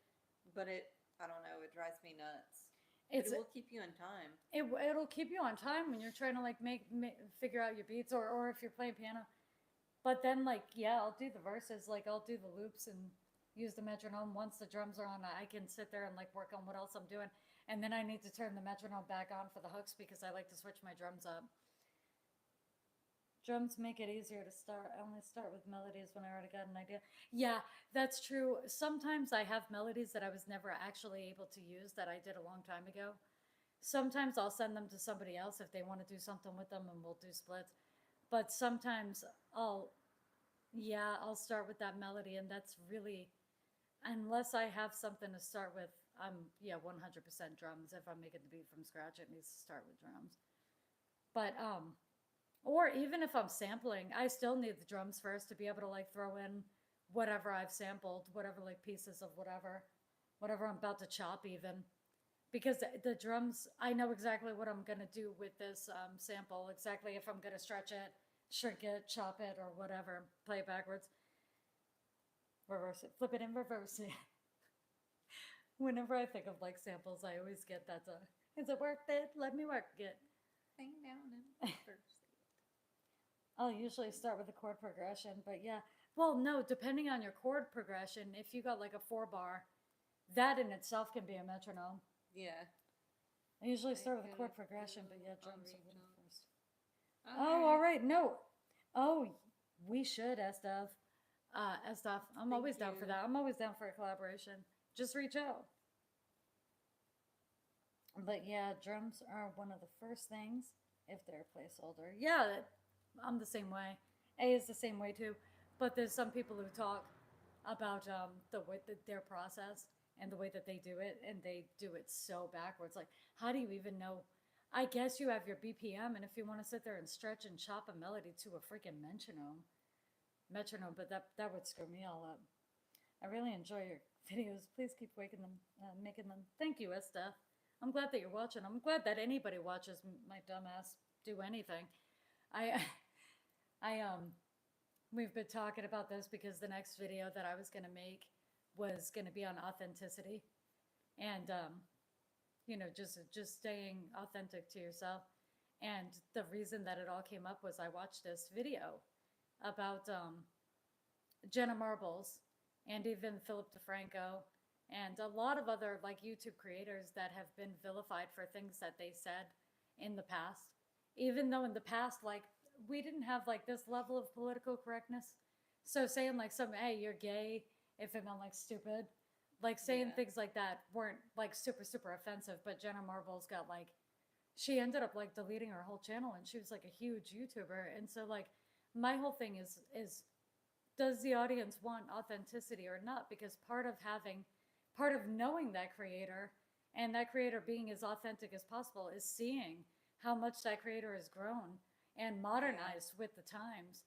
but I don't know, it drives me nuts. But it will keep you in time. It'll keep you on time when you're trying to like figure out your beats or if you're playing piano. But then like yeah, I'll do the verses, like I'll do the loops and use the metronome. Once the drums are on, I can sit there and like work on what else I'm doing. And then I need to turn the metronome back on for the hooks because I like to switch my drums up. Drums make it easier to start. I only start with melodies when I already got an idea. Yeah, that's true. Sometimes I have melodies that I was never actually able to use that I did a long time ago. Sometimes I'll send them to somebody else if they want to do something with them and we'll do splits. But sometimes I'll start with that melody and that's really, unless I have something to start with, I'm 100% drums. If I'm making the beat from scratch, it needs to start with drums. But or even if I'm sampling, I still need the drums first to be able to like throw in whatever I've sampled, whatever like pieces of whatever I'm about to chop even. Because the drums, I know exactly what I'm gonna do with this sample, exactly if I'm gonna stretch it, shrink it, chop it, or whatever, play it backwards. Reverse it, flip it and reverse it. Whenever I think of like samples, I always get that. Is it worth it? Let me work it. Hang down and first. I'll usually start with the chord progression, but yeah. Well, no, depending on your chord progression, if you got like a 4-bar, that in itself can be a metronome. Yeah. I usually start with I a chord gotta progression, but go yeah, on drums are regional. first. Oh, all right. No. Oh, we should, Estef. Estef, I'm Thank always down for you. that. I'm always down for a collaboration. Just reach out. But yeah, drums are one of the first things if they're a placeholder. Yeah, I'm the same way. A is the same way too. But there's some people who talk about the way that they're processed and the way that they do it, and they do it so backwards. Like, how do you even know? I guess you have your BPM, and if you want to sit there and stretch and chop a melody to a freaking metronome, but that would screw me all up. I really enjoy your videos. Please keep making them. Thank you, Estef. I'm glad that you're watching. I'm glad that anybody watches my dumbass do anything. I, we've been talking about this because the next video that I was gonna make was gonna be on authenticity, and just staying authentic to yourself. And the reason that it all came up was I watched this video about Jenna Marbles and even Philip DeFranco and a lot of other like YouTube creators that have been vilified for things that they said in the past. Even though in the past, like, we didn't have like this level of political correctness. So saying like hey, you're gay, if it meant like stupid, like saying things like that weren't like super, super offensive. But Jenna Marbles got like, she ended up like deleting her whole channel, and she was like a huge YouTuber. And so like my whole thing is does the audience want authenticity or not? Because part of knowing that creator and that creator being as authentic as possible is seeing how much that creator has grown and modernized with the times.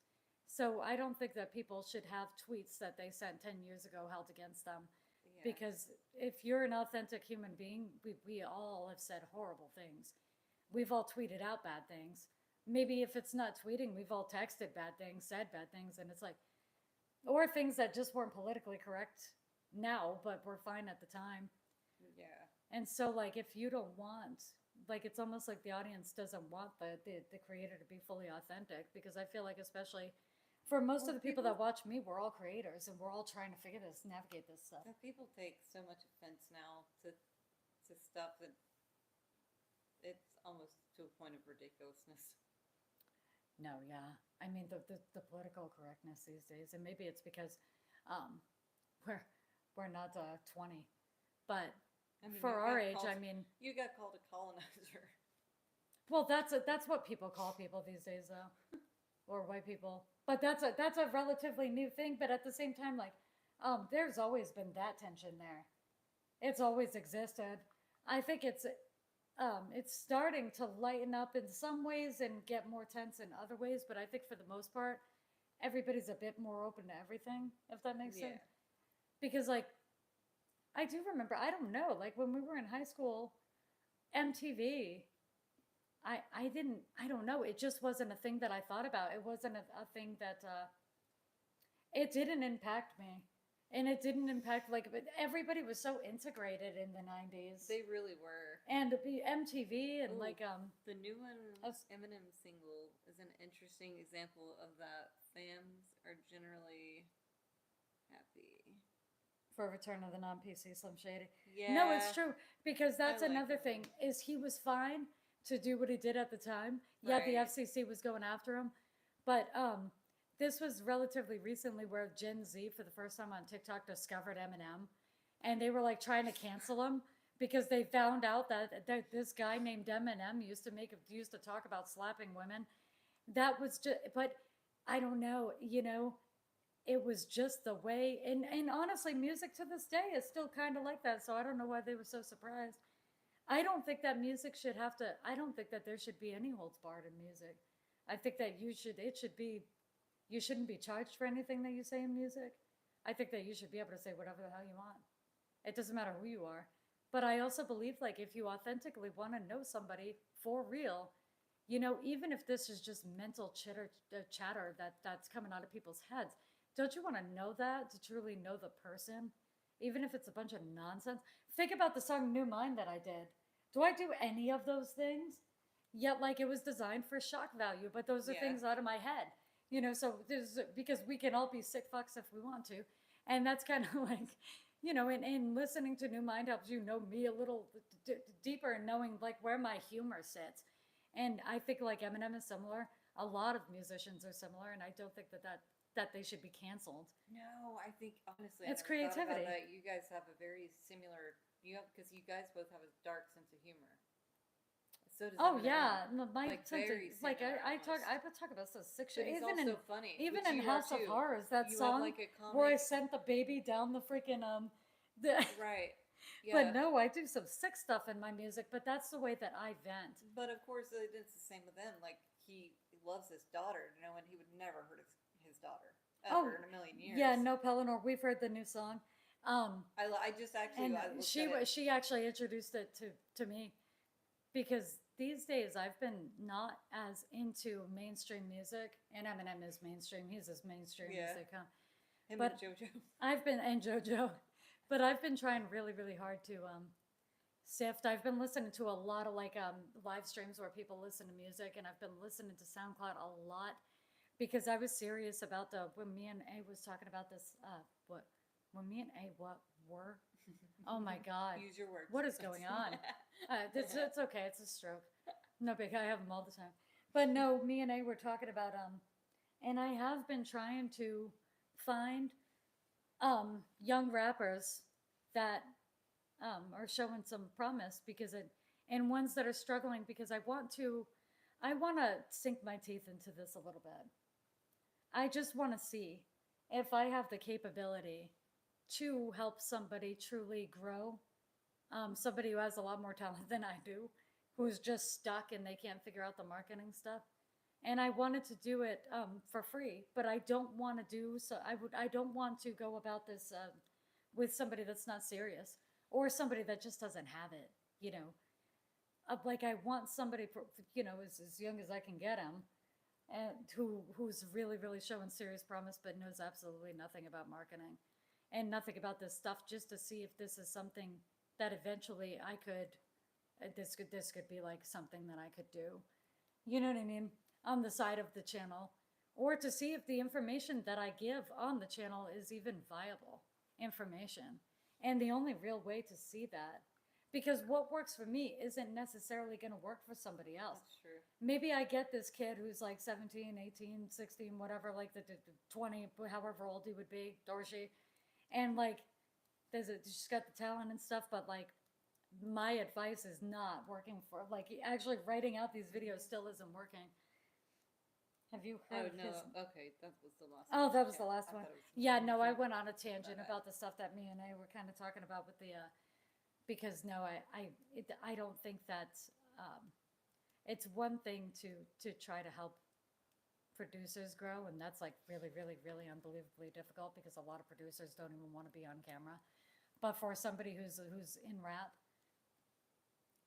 So I don't think that people should have tweets that they sent 10 years ago held against them. Yeah. Because if you're an authentic human being, we all have said horrible things. We've all tweeted out bad things. Maybe if it's not tweeting, we've all texted bad things, said bad things, and it's like, or things that just weren't politically correct now, but were fine at the time. Yeah. And so, like, if you don't want, like, it's almost like the audience doesn't want the creator to be fully authentic, because I feel like, especially for most of the people that watch me, we're all creators and we're all trying to navigate this stuff. People take so much offense now to stuff that it's almost to a point of ridiculousness. No, yeah. I mean, the political correctness these days, and maybe it's because we're not 20, but I mean, for our age, I mean, you got called a colonizer. Well, that's what people call people these days, though, or white people. But that's a relatively new thing. But at the same time, like, there's always been that tension there. It's always existed. I think it's starting to lighten up in some ways and get more tense in other ways. But I think for the most part, everybody's a bit more open to everything, if that makes sense. Because, like, I do remember, I don't know, like when we were in high school, MTV, I don't know, it just wasn't a thing that I thought about. It wasn't a thing that, it didn't impact me. And it didn't impact, like, but everybody was so integrated in the 90s. They really were. And the MTV and the new Eminem single is an interesting example of that. Fans are generally happy for Return of the Non-PC Slim Shady. Yeah. No, it's true, because that's another thing, is he was fine to do what he did at the time. Yeah, the FCC was going after him, but this was relatively recently where Gen Z, for the first time on TikTok, discovered Eminem, and they were like trying to cancel him because they found out that this guy named Eminem used to talk about slapping women. That was just, but I don't know, you know, it was just the way, and honestly, music to this day is still kind of like that, so I don't know why they were so surprised. I don't think that music should have to, I don't think that there should be any holds barred in music. I think that you shouldn't be charged for anything that you say in music. I think that you should be able to say whatever the hell you want. It doesn't matter who you are. But I also believe, like, if you authentically want to know somebody for real, you know, even if this is just mental chatter that's coming out of people's heads, don't you want to know that, to truly know the person? Even if it's a bunch of nonsense. Think about the song New Mind that I did. Do I do any of those things? Yet, like, it was designed for shock value, but those are things out of my head. You know, so because we can all be sick fucks if we want to. And that's kind of like, you know, and listening to New Mind helps you know me a little deeper and knowing like where my humor sits. And I think like Eminem is similar. A lot of musicians are similar, and I don't think that they should be canceled. No, I think honestly, I It's never thought about creativity. that. You guys have a very similar, you have, because you guys both have a dark sense of humor. So does Oh Eminem. yeah, no, my Like sense of very like similar almost. I would talk about this six But years he's even in also funny, even which in you are House of too. Horrors that You have song like a where I comic, sent the baby down the freaking the right? but Yeah. no, I do some sick stuff in my music, but that's the way that I vent. But of course, it's the same with him. Like he loves his daughter, you know, and he would never hurt his daughter Oh ever in a million years. yeah, no Pellinor, we've heard the new song. Um I just actually and I looked at it. she actually introduced it to me because these days I've been not as into mainstream music, and Eminem is mainstream. He's as mainstream Yeah, as they come. him and But JoJo. I've been and JoJo, but I've been trying really really hard to sift. I've been listening to a lot of like live streams where people listen to music, and I've been listening to SoundCloud a lot because I was serious about the when me and A was talking about this what when me and A what were oh my god, Use your words. what is going on? It's okay, it's a stroke, no big, I have them all the time. But no, me and A were talking about and I have been trying to find young rappers that are showing some promise because it and ones that are struggling because I want to sink my teeth into this a little bit. I just want to see if I have the capability to help somebody truly grow. Somebody who has a lot more talent than I do, who's just stuck and they can't figure out the marketing stuff. And I wanted to do it for free, but I don't want to do so. I don't want to go about this with somebody that's not serious or somebody that just doesn't have it. You know, like I want somebody, you know, as young as I can get him, and who's really really showing serious promise, but knows absolutely nothing about marketing and nothing about this stuff, just to see if this is something that eventually I could. This could be like something that I could do. You know what I mean? On the side of the channel, or to see if the information that I give on the channel is even viable information. And the only real way to see that, because what works for me isn't necessarily going to work for somebody else. That's true. Maybe I get this kid who's like 17, 18, 16, whatever, like the 20, however old he would be, or she, and like, she's got the talent and stuff, but like, my advice is not working for, like, actually writing out these videos still isn't working. Have you heard Oh no. his? Okay, that was the last. Oh, one. that was Yeah, the last I one. thought it was the Yeah, same no, I thing. went on a tangent My bad. about the stuff that me and I were kind of talking about with the, because no, I don't think that's, it's one thing to try to help producers grow, and that's like really, really, really unbelievably difficult because a lot of producers don't even want to be on camera. But for somebody who's in rap,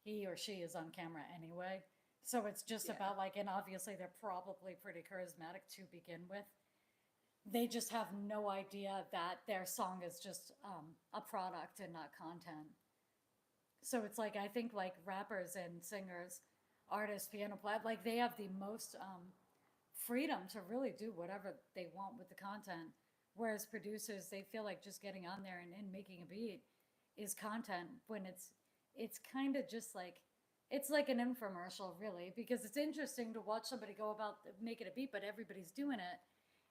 he or she is on camera anyway. So it's just Yeah. about like, and obviously they're probably pretty charismatic to begin with. They just have no idea that their song is just a product and not content. So it's like, I think like rappers and singers, artists, piano player, like they have the most freedom to really do whatever they want with the content. Whereas producers, they feel like just getting on there and making a beat is content when it's kind of just like, it's like an infomercial really, because it's interesting to watch somebody go about making a beat, but everybody's doing it.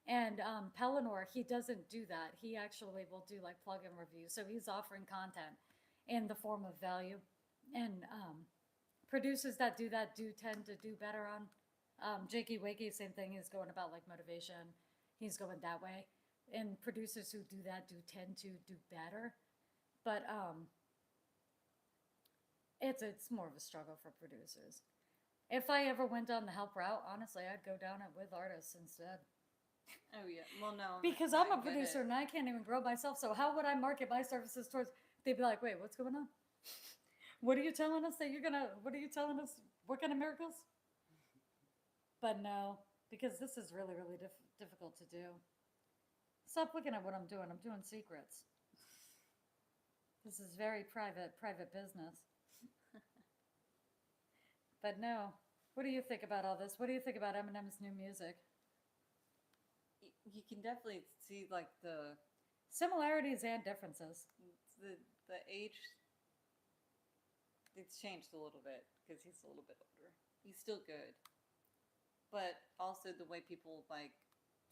And Pellinor, he doesn't do that. He actually will do like plugin reviews. So he's offering content in the form of value. And producers that do tend to do better on. Jakey Wakey, same thing, is going about like motivation. He's going that way. And producers who do that do tend to do better. But it's more of a struggle for producers. If I ever went down the help route, honestly, I'd go down it with artists instead. Oh yeah. Well, no. Because I'm I a get producer it. and I can't even grow myself. So how would I market my services towards? They'd be like, "Wait, what's going on? What are you telling us that you're gonna? What are you telling us? What kind of miracles?" But no, because this is really, really difficult to do. Stop looking at what I'm doing. I'm doing secrets. This is very private business. But no, what do you think about all this? What do you think about Eminem's new music? You can definitely see like the Similarities and differences. the age. It's changed a little bit because he's a little bit older. He's still good, but also the way people like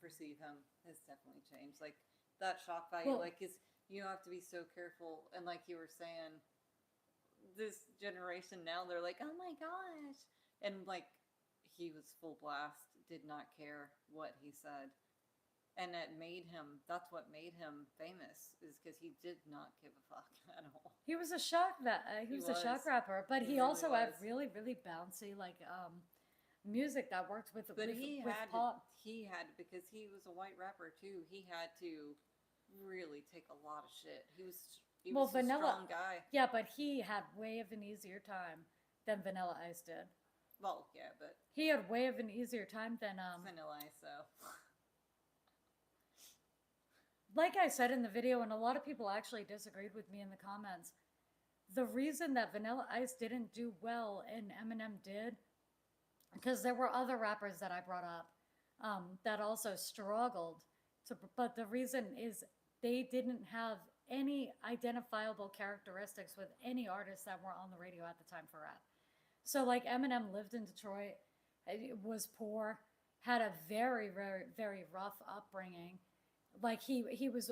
perceive him has definitely changed. Like that shock value, Well, like is you have to be so careful. And like you were saying, this generation now they're like, oh my gosh, and like he was full blast, did not care what he said. And it made him, that's what made him famous, is because he did not give a fuck at all. he was a shock he was a shock rapper, but He he really also had was. really, really bouncy, like, music that worked with But with, he with had pop. he had, because he was a white rapper too, he had to really take a lot of shit. He Well, was a Vanilla, strong guy. yeah, but he had way of an easier time than Vanilla Ice did. Well, yeah, but He had way of an easier time than Vanilla Ice, so like I said in the video, and a lot of people actually disagreed with me in the comments. The reason that Vanilla Ice didn't do well and Eminem did, because there were other rappers that I brought up that also struggled to, but the reason is they didn't have any identifiable characteristics with any artists that were on the radio at the time for rap. So like Eminem lived in Detroit, was poor, had a very, very, very rough upbringing. Like he was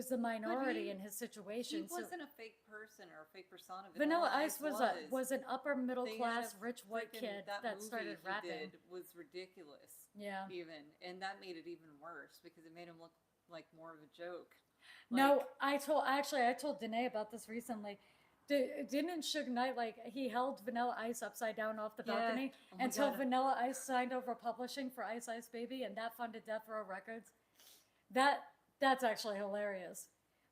the minority in his situation. he wasn't a fake person or a fake persona. Vanilla Ice was an upper middle They class had a rich white freaking- kid that movie started he rapping. did was ridiculous. Yeah. Even, and that made it even worse because it made him look like more of a joke. No, I told Dené about this recently. Didn't Suge Knight, like, he held Vanilla Ice upside down off the Yeah. balcony Oh my until God. Vanilla Ice signed over publishing for Ice Ice Baby, and that funded Death Row Records. That's actually hilarious.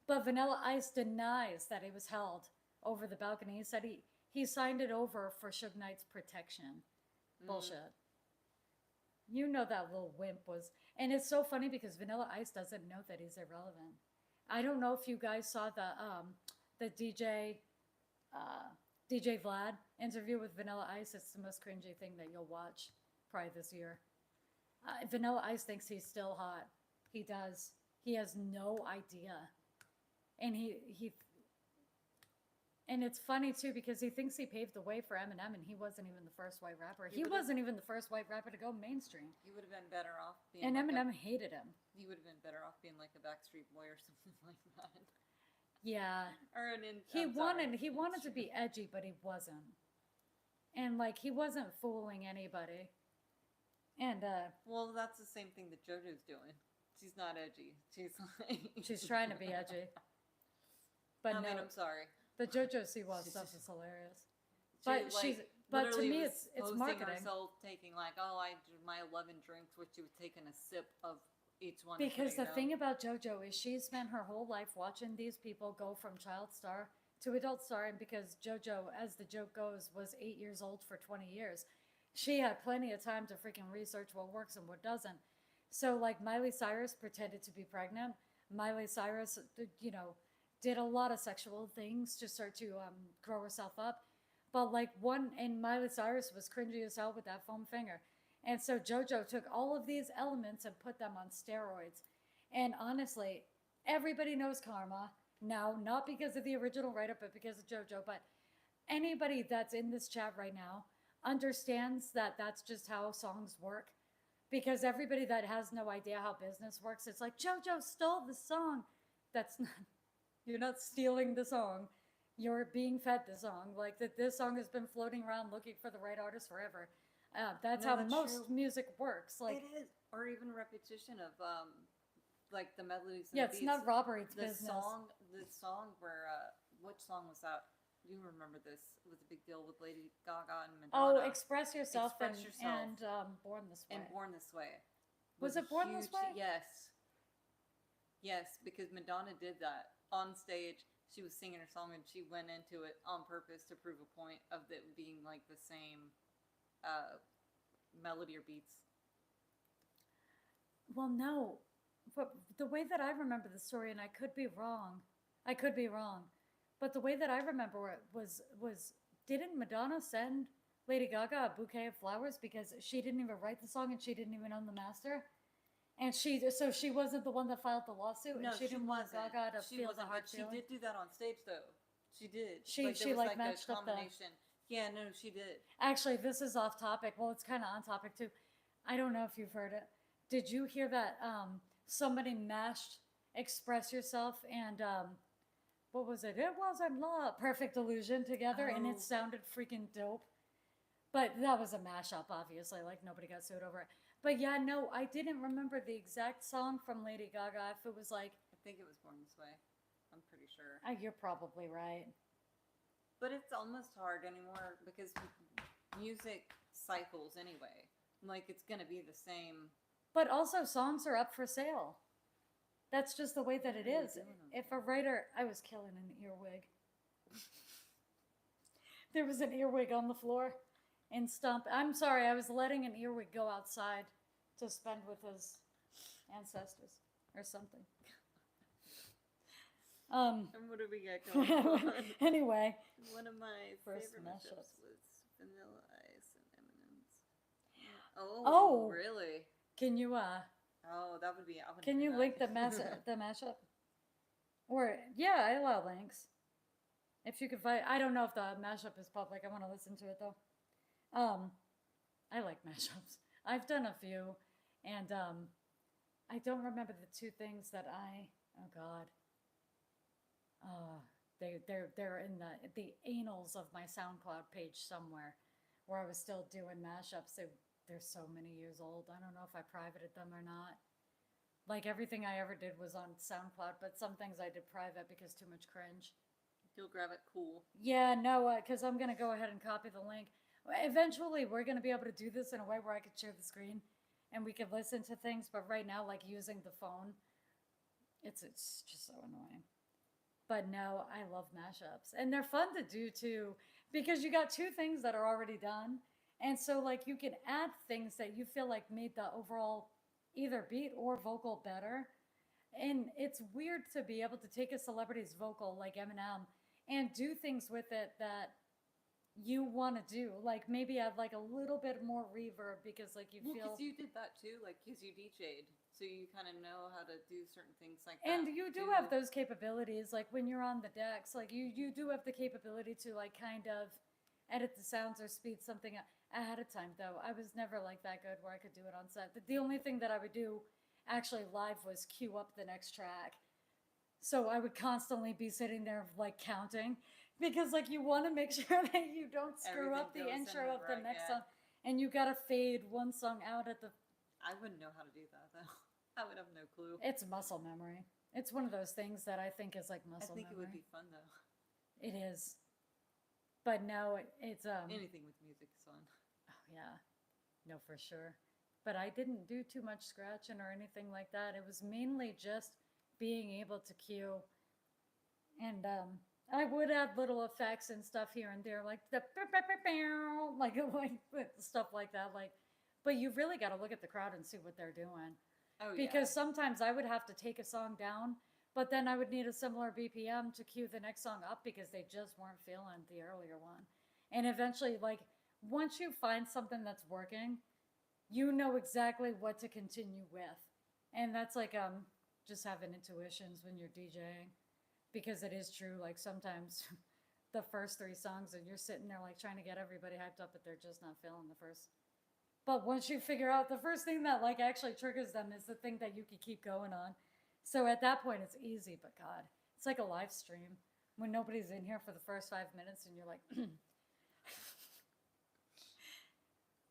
But Vanilla Ice denies that he was held over the balcony. He said he signed it over for Suge Knight's protection. Bullshit. You know that little wimp was, and it's so funny because Vanilla Ice doesn't know that he's irrelevant. I don't know if you guys saw the DJ Vlad interview with Vanilla Ice. It's the most cringy thing that you'll watch probably this year. Vanilla Ice thinks he's still hot. He does. He has no idea, and and it's funny too because he thinks he paved the way for Eminem, and he wasn't even the first white rapper. He wasn't even the first white rapper to go mainstream. He would have been better off being. And like Eminem hated him. He would have been better off being like a Backstreet Boy or something like that. Yeah. Or he wanted to be edgy, but he wasn't. And like he wasn't fooling anybody. And well, that's the same thing that JoJo's doing. She's not edgy. She's like she's trying to be edgy. But I no, mean, I'm sorry. the JoJo Siwa stuff is hilarious. She, But like, but to literally me was it's posting marketing. herself taking like, oh, I did my 11 drinks, which she was taking a sip of each one. Because the thing about JoJo is she spent her whole life watching these people go from child star to adult star, and because JoJo, as the joke goes, was 8 years old for 20 years, she had plenty of time to freaking research what works and what doesn't. So like Miley Cyrus pretended to be pregnant. Miley Cyrus, did a lot of sexual things to start to grow herself up. But like Miley Cyrus was cringy as hell with that foam finger. And so JoJo took all of these elements and put them on steroids. And honestly, everybody knows karma now, not because of the original writer, but because of JoJo. But anybody that's in this chat right now understands that that's just how songs work. Because everybody that has no idea how business works, it's like, JoJo stole the song. That's not, you're not stealing the song. You're being fed the song. Like that, this song has been floating around looking for the right artist forever. That's how most music works. Like it is, or even repetition of like the melodies. And yeah, the it's beats. not robbery. It's the business. song where which song was that? You remember this? It was a big deal with Lady Gaga and Oh, Madonna. Express Yourself Express Yourself. and Born This Way. And Born This Way. Was it a Born This Way? Yes. Yes, because Madonna did that on stage. She was singing her song and she went into it on purpose to prove a point of it being like the same melody or beats. Well, no, but the way that I remember the story, and I could be wrong, but the way that I remember it was didn't Madonna send Lady Gaga a bouquet of flowers because she didn't even write the song and she didn't even own the master? And so she wasn't the one that filed the lawsuit, No, and she didn't want wasn't. Gaga to She feel the wasn't, hard but she feeling. did do that on stage, though. She did. She there was like a matched up the. combination. Yeah, no, she did. Actually, this is off topic. Well, it's kind of on topic too. I don't know if you've heard it. Did you hear that somebody mashed "Express Yourself" and what was it? It wasn't love. "Perfect Illusion" together, and it Oh. sounded freaking dope. But that was a mashup, obviously. Like nobody got sued over it. But yeah, no, I didn't remember the exact song from Lady Gaga. If it was like, I think it was Born This Way. I'm pretty sure. you're probably right. But it's almost hard anymore because music cycles anyway. Like it's gonna be the same. But also, songs are up for sale. That's just the way that it What are you is. doing over If a writer, I was killing an earwig. There was an earwig on the floor and Stump. I'm sorry, I was letting an earwig go outside to spend with his ancestors or something. And what do we got going on? Anyway, One of my First favorite mashups mashups. was Vanilla Ice and Eminem's. Oh, Oh. really? can you Oh, that would be. I would can do you that. link the mashup? Or yeah, I allow links. If you could find, I don't know if the mashup is public. I want to listen to it though. I like mashups. I've done a few, and I don't remember the two things that I. Oh God. They're in the annals of my SoundCloud page somewhere, where I was still doing mashups. They're so many years old. I don't know if I privated them or not. Like everything I ever did was on SoundCloud, but some things I did private because too much cringe. You'll grab it cool. Yeah, no, because I'm gonna go ahead and copy the link. Eventually, we're gonna be able to do this in a way where I could share the screen, and we could listen to things. But right now, like using the phone, it's just so annoying. But no, I love mashups, and they're fun to do too, because you got two things that are already done, and so like you can add things that you feel like made the overall either beat or vocal better. And it's weird to be able to take a celebrity's vocal like Eminem and do things with it that you want to do. Like maybe add like a little bit more reverb because like you Well, feel. because you did that too, like because you DJ'd, so you kind of know how to do certain things like that. And you do too. have those capabilities, like when you're on the decks, like you do have the capability to like kind of edit the sounds or speed something ahead of time. Though I was never like that good where I could do it on set. The only thing that I would do actually live was queue up the next track. So I would constantly be sitting there like counting because like you want to make sure that you don't screw up the Everything goes in intro of the right, next yeah. song, and you gotta fade one song out at the. I wouldn't know how to do that though. I would have no clue. It's muscle memory. It's one of those things that I think is like I muscle think memory. it would be fun though. It is. But no, it's Anything with music is fun. oh yeah. No, for sure. But I didn't do too much scratching or anything like that. It was mainly just being able to cue. And I would add little effects and stuff here and there, like the like stuff like that. Like, but you really got to look at the crowd and see what they're doing. Oh Because sometimes I would have to take a song down, but then I would need a similar BPM to cue the next song up because they just weren't feeling the earlier one. And eventually, like, once you find something that's working, you know exactly what to continue with. And that's like just having intuitions when you're DJing. Because it is true, like sometimes the first three songs and you're sitting there like trying to get everybody hyped up, but they're just not feeling the first. But once you figure out the first thing that like actually triggers them is the thing that you can keep going on. So at that point it's easy, but God, it's like a live stream when nobody's in here for the first 5 minutes and you're like,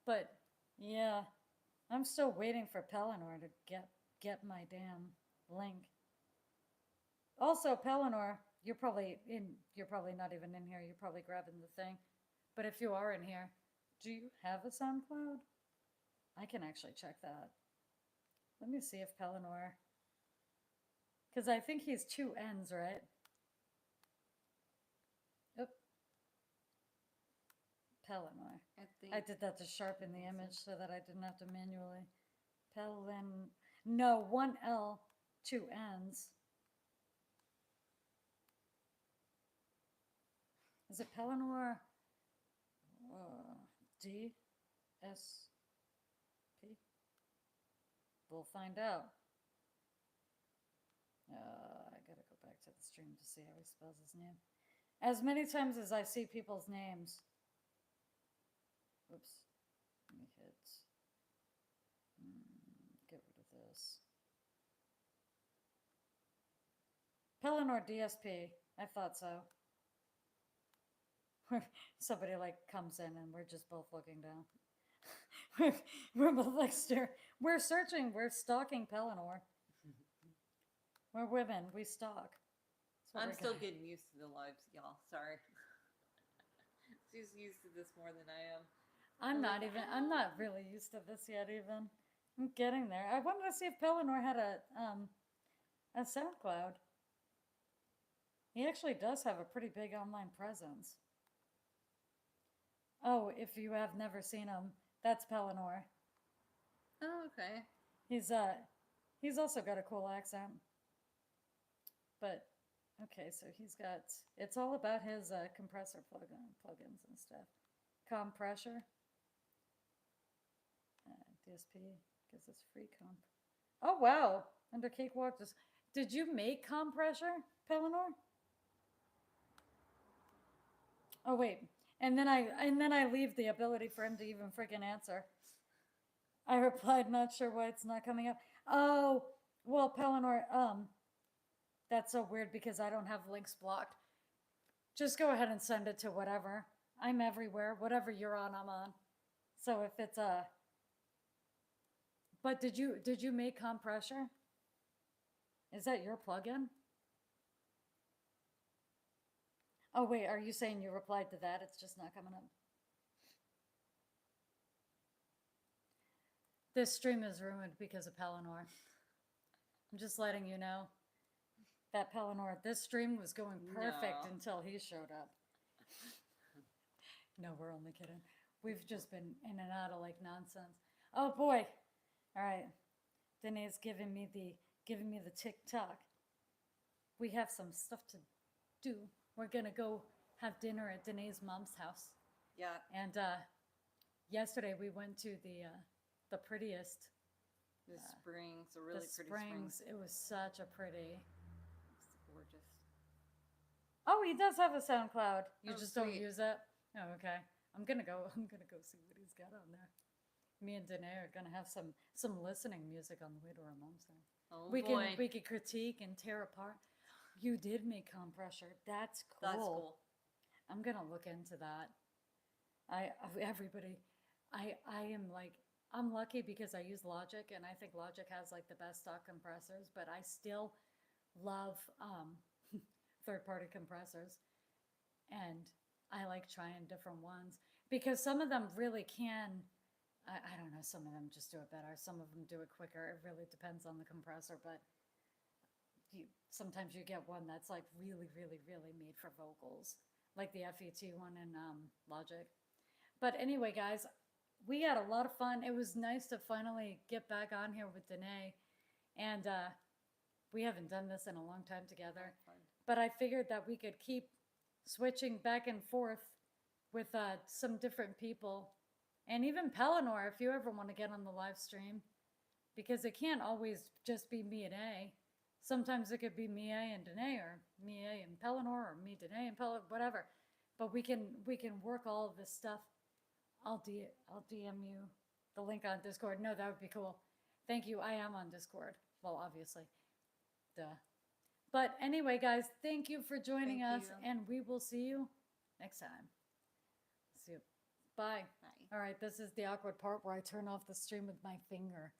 but yeah, I'm still waiting for Pellinor to get my damn link. Also, Pellinor, you're probably not even in here. You're probably grabbing the thing. But if you are in here, do you have a SoundCloud? I can actually check that. Let me see if Pellinor, because I think he's two N's, right? Oop. Pellinor. I did that to sharpen the image so that I didn't have to manually. No, one L, two N's. Is it Pellinor? D S P? We'll find out. I gotta go back to the stream to see how he spells his name. As many times as I see people's names. Oops. Let me hit. Get rid of this. Pellinor DSP. I thought so. Somebody like comes in and we're just both looking down. we're both like we're searching. We're stalking Pellinor. We're women. We stalk. I'm still getting used to the lives, y'all. Sorry. She's used to this more than I am. I'm not really used to this yet even. I'm getting there. I wanted to see if Pellinor had a SoundCloud. He actually does have a pretty big online presence. Oh, if you have never seen him, that's Pellinor. Oh, okay. He's also got a cool accent. But okay, so he's got, it's all about his compressor plugins and stuff. Compressor. DSP gives us free comp. Oh wow! Under Cakewalk, did you make compressor, Pellinor? Oh wait, and then I leave the ability for him to even freaking answer. I replied, not sure why it's not coming up. Oh, well, Pellinor, that's so weird because I don't have links blocked. Just go ahead and send it to whatever. I'm everywhere. Whatever you're on, I'm on. So if it's but did you make compressor? Is that your plugin? Oh wait, are you saying you replied to that? It's just not coming up. This stream is ruined because of Pellinor. I'm just letting you know that Pellinor, this stream was going perfect until he showed up. No, we're only kidding. We've just been in and out of like nonsense. Oh boy. All right. Dené's giving me the TikTok. We have some stuff to do. We're gonna go have dinner at Dené's mom's house. Yeah. And yesterday we went to the prettiest. The springs, a really pretty springs. It was such a pretty. It's gorgeous. Oh, he does have a SoundCloud. You just sweet. don't use it. Oh, okay. I'm gonna go see what he's got on there. Me and Dené are gonna have some listening music on the way to our mom's house. Oh we boy. We can critique and tear apart. You did make compressor. That's cool. That's cool. I'm gonna look into that. I am like, I'm lucky because I use Logic and I think Logic has like the best stock compressors, but I still love third-party compressors, and I like trying different ones because some of them really can. I don't know, some of them just do it better. Some of them do it quicker. It really depends on the compressor, but sometimes you get one that's like really, really, really made for vocals, like the FET one in Logic. But anyway, guys, we had a lot of fun. It was nice to finally get back on here with Dené, and we haven't done this in a long time together. But I figured that we could keep switching back and forth with some different people. And even Pellinor, if you ever want to get on the live stream, because it can't always just be me and A. Sometimes it could be me and Dené, or me and Pellinor, or me, Dené, and Pellinor, whatever. But we can work all of this stuff. I'll DM you the link on Discord. No, that would be cool. Thank you. I am on Discord. Well, obviously. Duh. But anyway, guys, thank you for joining us, and we will see you next time. See you. Bye. Bye. All right, this is the awkward part where I turn off the stream with my finger.